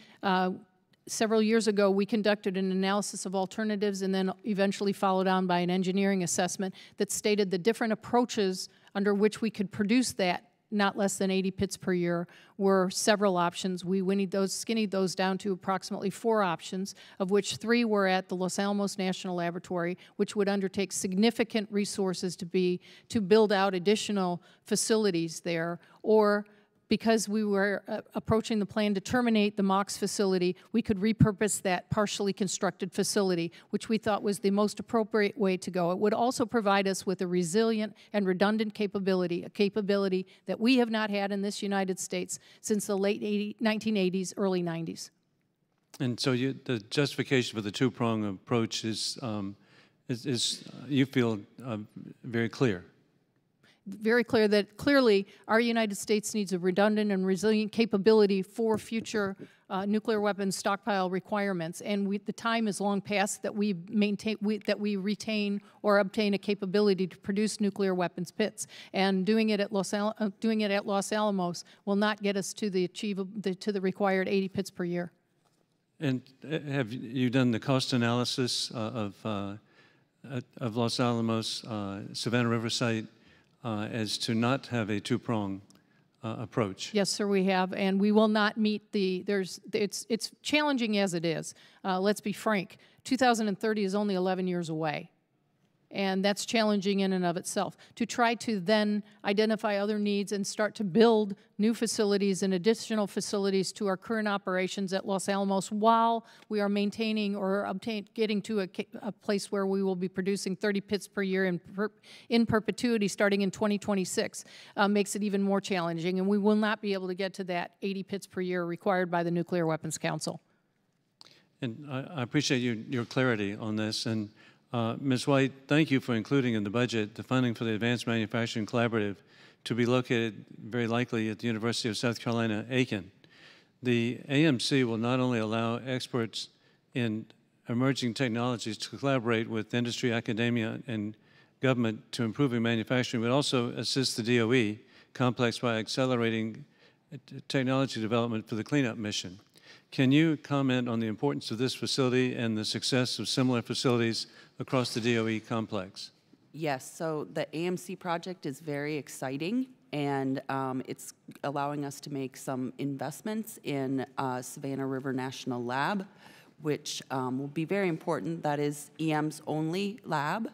Speaker 3: several years ago, we conducted an analysis of alternatives and then eventually followed on by an engineering assessment that stated the different approaches under which we could produce that not less than 80 pits per year were several options. We skinnied those down to approximately 4 options, of which 3 were at the Los Alamos National Laboratory, which would undertake significant resources to build out additional facilities there, or because we were approaching the plan to terminate the MOX facility, we could repurpose that partially constructed facility, which we thought was the most appropriate way to go. It would also provide us with a resilient and redundant capability, a capability that we have not had in this United States since the late 1980s, early 90s.
Speaker 7: And so the justification for the two-prong approach is you feel, very clear.
Speaker 3: Very clear that clearly our United States needs a redundant and resilient capability for future nuclear weapons stockpile requirements, and the time is long past that we retain or obtain a capability to produce nuclear weapons pits. And doing it at Los Alamos will not get us to the required 80 pits per year.
Speaker 7: And have you done the cost analysis of Los Alamos, Savannah River site, as to not have a two-prong approach?
Speaker 3: Yes, sir, we have, and we will not meet it's challenging as it is. Let's be frank, 2030 is only 11 years away, and that's challenging in and of itself. To try to then identify other needs and start to build new facilities and additional facilities to our current operations at Los Alamos while we are maintaining or getting to a place where we will be producing 30 pits per year in perpetuity starting in 2026 makes it even more challenging, and we will not be able to get to that 80 pits per year required by the Nuclear Weapons Council.
Speaker 7: And I appreciate your clarity on this. And Ms. White, thank you for including in the budget the funding for the Advanced Manufacturing Collaborative to be located very likely at the University of South Carolina, Aiken. The AMC will not only allow experts in emerging technologies to collaborate with industry, academia, and government to improving manufacturing, but also assist the DOE complex by accelerating technology development for the cleanup mission. Can you comment on the importance of this facility and the success of similar facilities across the DOE complex?
Speaker 4: Yes, so the AMC project is very exciting, and it's allowing us to make some investments in Savannah River National Lab, which will be very important. That is EM's only lab,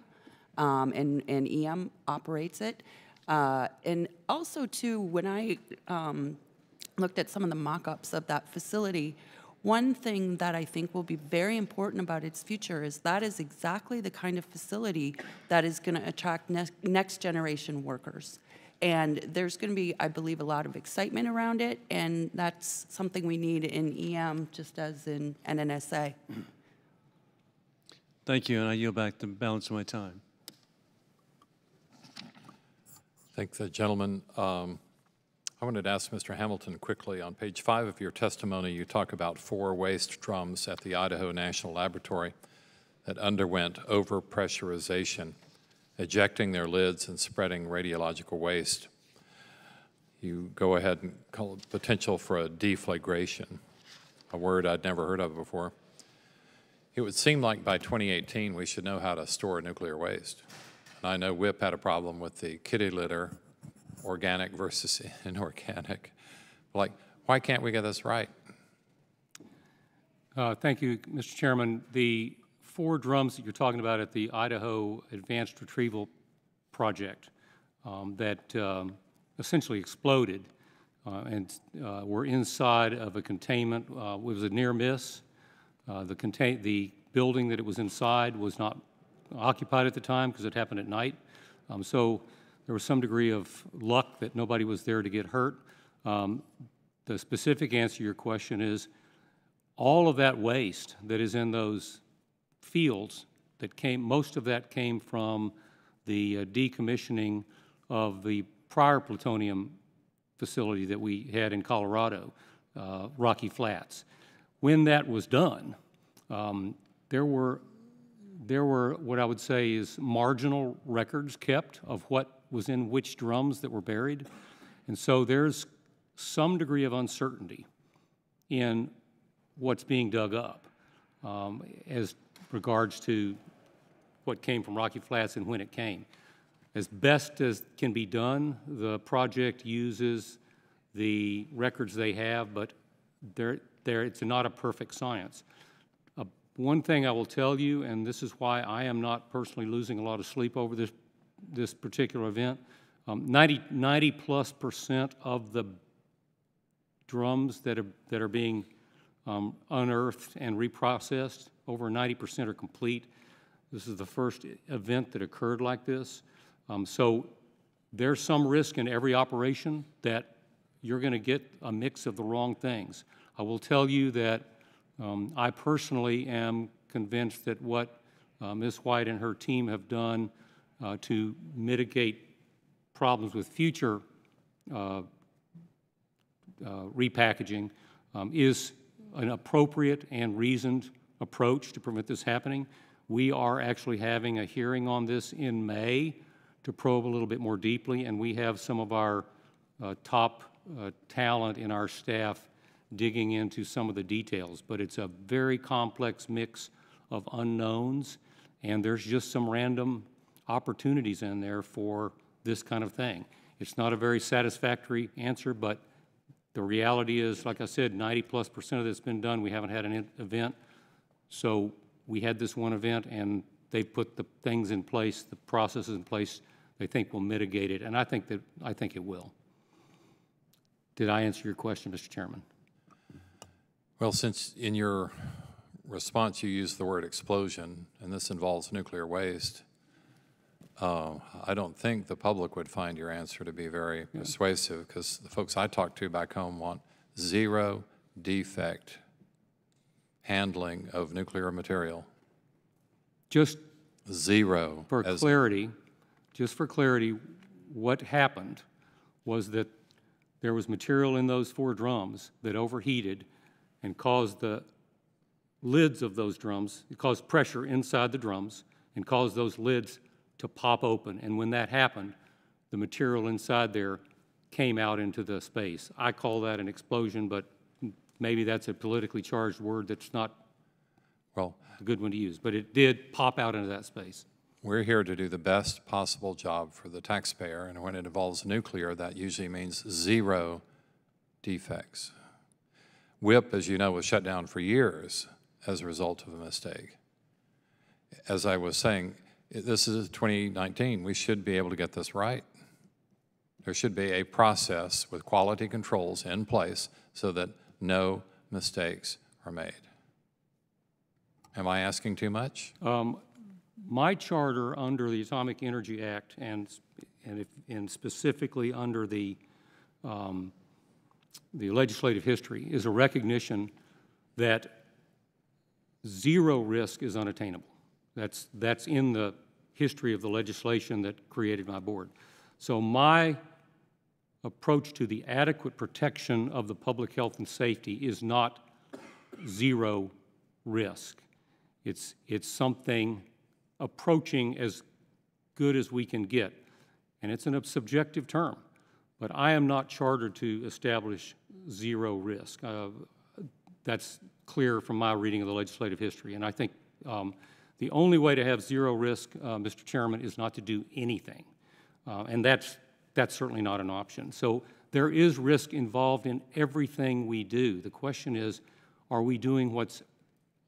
Speaker 4: and EM operates it. And also, too, when I looked at some of the mock-ups of that facility, one thing that I think will be very important about its future is that is exactly the kind of facility that is going to attract next-generation workers. And there's going to be, I believe, a lot of excitement around it, and that's something we need in EM just as in NNSA.
Speaker 7: Thank you, and I yield back the balance of my time.
Speaker 1: Thank the gentleman. I wanted to ask Mr. Hamilton quickly, on page 5 of your testimony, you talk about 4 waste drums at the Idaho National Laboratory that underwent overpressurization, ejecting their lids and spreading radiological waste. you go ahead and call it potential for a deflagration, a word I'd never heard of before. It would seem like by 2018 we should know how to store nuclear waste. And I know WIP had a problem with the kitty litter, organic versus inorganic. Like, why can't we get this right?
Speaker 5: Thank you, Mr. Chairman. The 4 drums that you're talking about at the Idaho Advanced Retrieval Project that essentially exploded and were inside of a containment. It was a near miss. The building that it was inside was not occupied at the time because it happened at night. So there was some degree of luck that nobody was there to get hurt. The specific answer to your question is all of that waste that is in those fields most of that came from the decommissioning of the prior plutonium facility that we had in Colorado, Rocky Flats. When that was done, there were what I would say is marginal records kept of what was in which drums that were buried. And so there's some degree of uncertainty in what's being dug up as regards to what came from Rocky Flats and when it came. As best as can be done, the project uses the records they have, but it's not a perfect science. One thing I will tell you, and this is why I am not personally losing a lot of sleep over this particular event, 90+% of the drums that are being unearthed and reprocessed, over 90% are complete. This is the first event that occurred like this. So there's some risk in every operation that you're going to get a mix of the wrong things. I will tell you that I personally am convinced that what Ms. White and her team have done to mitigate problems with future repackaging is an appropriate and reasoned approach to prevent this happening. We are actually having a hearing on this in May to probe a little bit more deeply, and we have some of our top talent in our staff digging into some of the details. But it's a very complex mix of unknowns, and there's just some random opportunities in there for this kind of thing. It's not a very satisfactory answer, but the reality is, like I said, 90+% of it's been done. We haven't had an event. So we had this one event, and they put the things in place, the processes in place they think will mitigate it, and I think it will. Did I answer your question, Mr. Chairman?
Speaker 1: Well, since in your response you used the word explosion, and this involves nuclear waste, I don't think the public would find your answer to be very persuasive, because the folks I talk to back home want zero defect handling of nuclear material.
Speaker 5: Just
Speaker 1: zero.
Speaker 5: For clarity, what happened was that there was material in those 4 drums that overheated and caused the lids of those drums, it caused pressure inside the drums and caused those lids to pop open. And when that happened, the material inside there came out into the space. I call that an explosion, but maybe that's a politically charged word that's not a good one to use. But it did pop out into that space.
Speaker 1: We're here to do the best possible job for the taxpayer, and when it involves nuclear, that usually means zero defects. WIP, as you know, was shut down for years as a result of a mistake. As I was saying, this is 2019. We should be able to get this right. There should be a process with quality controls in place so that no mistakes are made. Am I asking too much?
Speaker 5: My charter under the Atomic Energy Act and specifically under the legislative history is a recognition that zero risk is unattainable. That's in the history of the legislation that created my board. So my approach to the adequate protection of the public health and safety is not zero risk. It's something approaching as good as we can get. And it's a subjective term. But I am not chartered to establish zero risk. That's clear from my reading of the legislative history. And I think the only way to have zero risk, Mr. Chairman, is not to do anything. And that's certainly not an option. So there is risk involved in everything we do. The question is, are we doing what's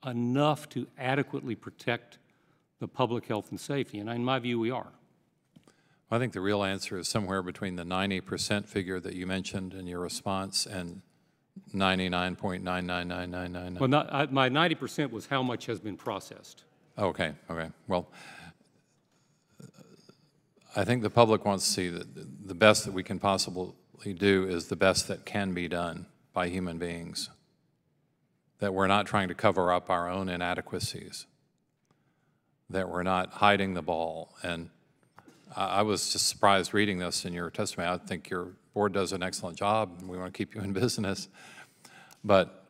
Speaker 5: enough to adequately protect the public health and safety? And in my view, we are.
Speaker 1: I think the real answer is somewhere between the 90% figure that you mentioned in your response and 99.99999.
Speaker 5: Well, my 90% was how much has been processed.
Speaker 1: Okay, okay. Well, I think the public wants to see that the best that we can possibly do is the best that can be done by human beings, that we're not trying to cover up our own inadequacies, that we're not hiding the ball. And I was just surprised reading this in your testimony. I think your board does an excellent job, and we want to keep you in business. But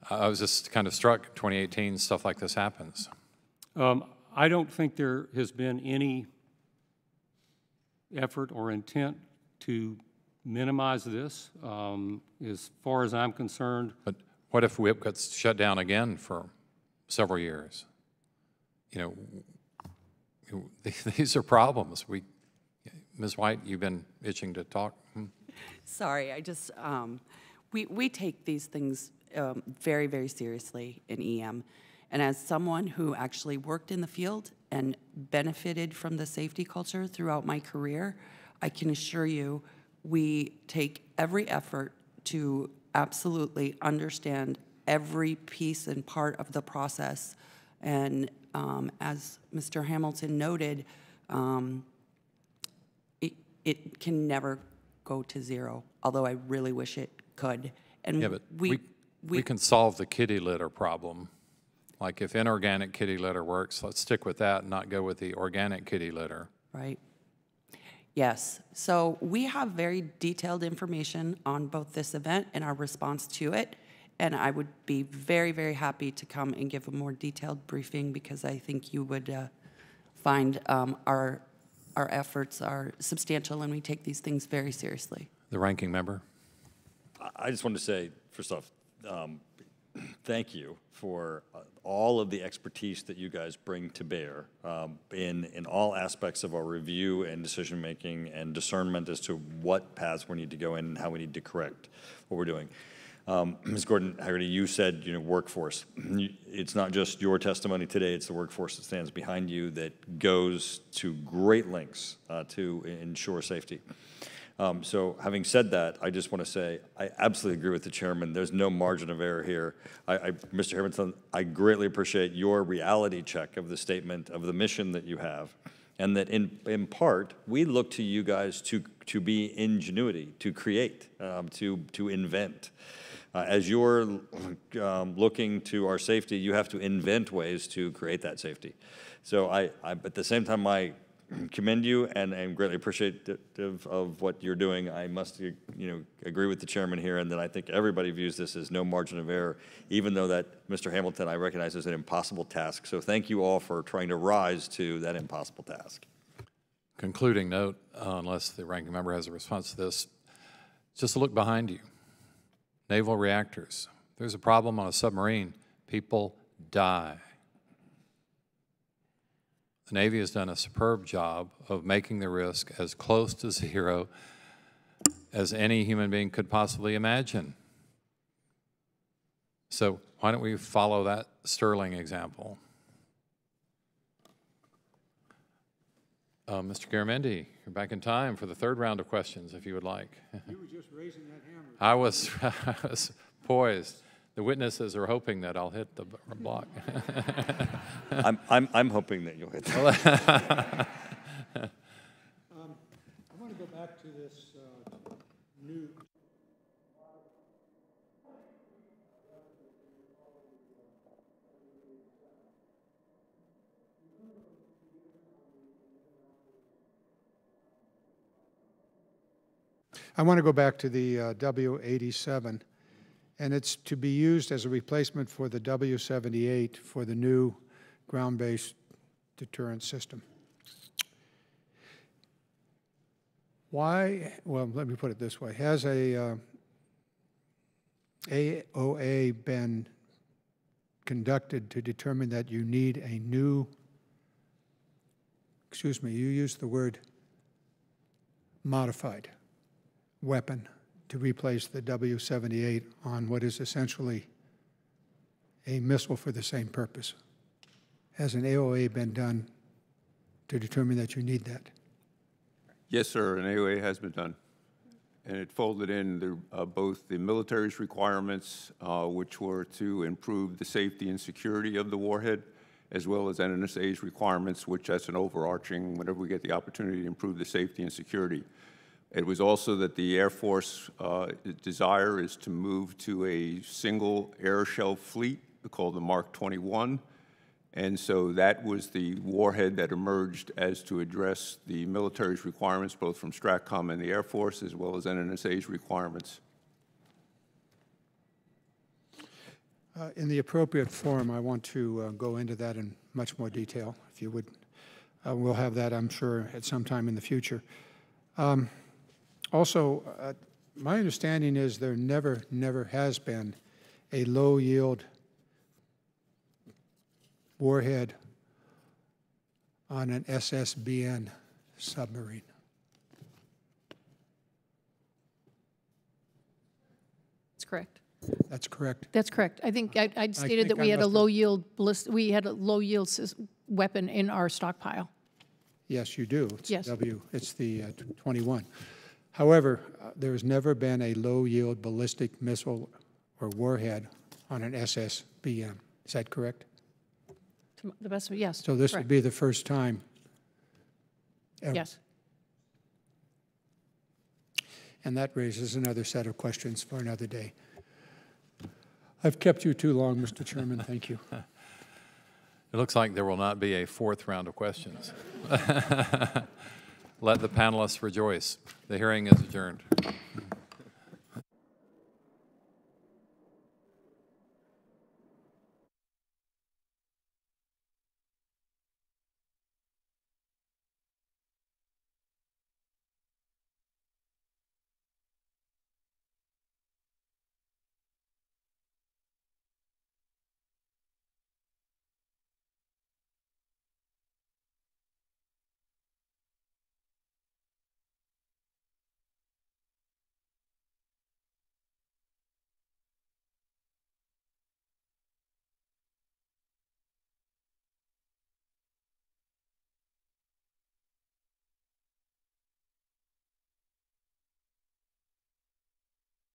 Speaker 1: I was just kind of struck, 2018, stuff like this happens.
Speaker 5: I don't think there has been any effort or intent to minimize this, as far as I'm concerned.
Speaker 1: But what if WIP gets shut down again for several years? You know, these are problems. Ms. White, you've been itching to talk.
Speaker 4: Sorry, I just, we take these things very, very seriously in EM. And as someone who actually worked in the field and benefited from the safety culture throughout my career, I can assure you we take every effort to absolutely understand every piece and part of the process. And as Mr. Hamilton noted, it can never go to zero, although I really wish it could. And
Speaker 1: yeah, but we can solve the kitty litter problem. Like if inorganic kitty litter works, let's stick with that and not go with the organic kitty litter.
Speaker 4: Right. Yes. So we have very detailed information on both this event and our response to it. And I would be very, very happy to come and give a more detailed briefing, because I think you would find our efforts are substantial and we take these things very seriously.
Speaker 1: The ranking member.
Speaker 2: I just wanted to say, first off, thank you for all of the expertise that you guys bring to bear in all aspects of our review and decision-making and discernment as to what paths we need to go in and how we need to correct what we're doing. Ms. Gordon-Haggerty, you said, workforce. It's not just your testimony today, it's the workforce that stands behind you that goes to great lengths to ensure safety. So having said that, I just want to say I absolutely agree with the chairman. There's no margin of error here. Mr. Hamilton, I greatly appreciate your reality check of the statement of the mission that you have, and that in part, we look to you guys to be ingenuity, to create, to invent. As you're looking to our safety, you have to invent ways to create that safety. So at the same time, I commend you and am greatly appreciative of what you're doing. I must, agree with the chairman here, and that I think everybody views this as no margin of error, even though that, Mr. Hamilton, I recognize as an impossible task. So thank you all for trying to rise to that impossible task.
Speaker 1: Concluding note, unless the ranking member has a response to this, just look behind you. Naval reactors. If there's a problem on a submarine, people die. The Navy has done a superb job of making the risk as close to zero as any human being could possibly imagine. So why don't we follow that sterling example? Mr. Garamendi, you're back in time for the third round of questions, if you would like.
Speaker 8: You were just raising that hammer.
Speaker 1: I was poised. The witnesses are hoping that I'll hit the block.
Speaker 2: I'm hoping that you'll hit that.
Speaker 8: I want to go back to this new. I want to go back to the W-87, and it's to be used as a replacement for the W-78 for the new ground-based deterrence system. Why, well, let me put it this way. Has a AOA been conducted to determine that you need a new, excuse me, you used the word modified weapon to replace the W-78 on what is essentially a missile for the same purpose? Has an AOA been done to determine that you need that?
Speaker 15: Yes, sir, an AOA has been done. And it folded in both the military's requirements, which were to improve the safety and security of the warhead, as well as NNSA's requirements, which that's an overarching, whenever we get the opportunity to improve the safety and security. It was also that the Air Force desire is to move to a single air shell fleet called the Mark 21. And so that was the warhead that emerged as to address the military's requirements, both from STRATCOM and the Air Force, as well as NNSA's requirements.
Speaker 8: In the appropriate forum, I want to go into that in much more detail, if you would. We'll have that, I'm sure, at some time in the future. Also, my understanding is there never has been a low-yield warhead on an SSBN submarine.
Speaker 3: That's correct.
Speaker 8: That's correct.
Speaker 3: That's correct. I think I stated that we had a low-yield weapon in our stockpile.
Speaker 8: Yes, you do. It's
Speaker 3: yes.
Speaker 8: It's the 21. However, there's never been a low-yield ballistic missile or warhead on an SSBN. Is that correct?
Speaker 3: To the best of yes.
Speaker 8: So this
Speaker 3: correct.
Speaker 8: would be the first time ever.
Speaker 3: Yes.
Speaker 8: And that raises another set of questions for another day. I've kept you too long, Mr. Chairman. Thank you.
Speaker 1: It looks like there will not be a fourth round of questions. Let the panelists rejoice. The hearing is adjourned.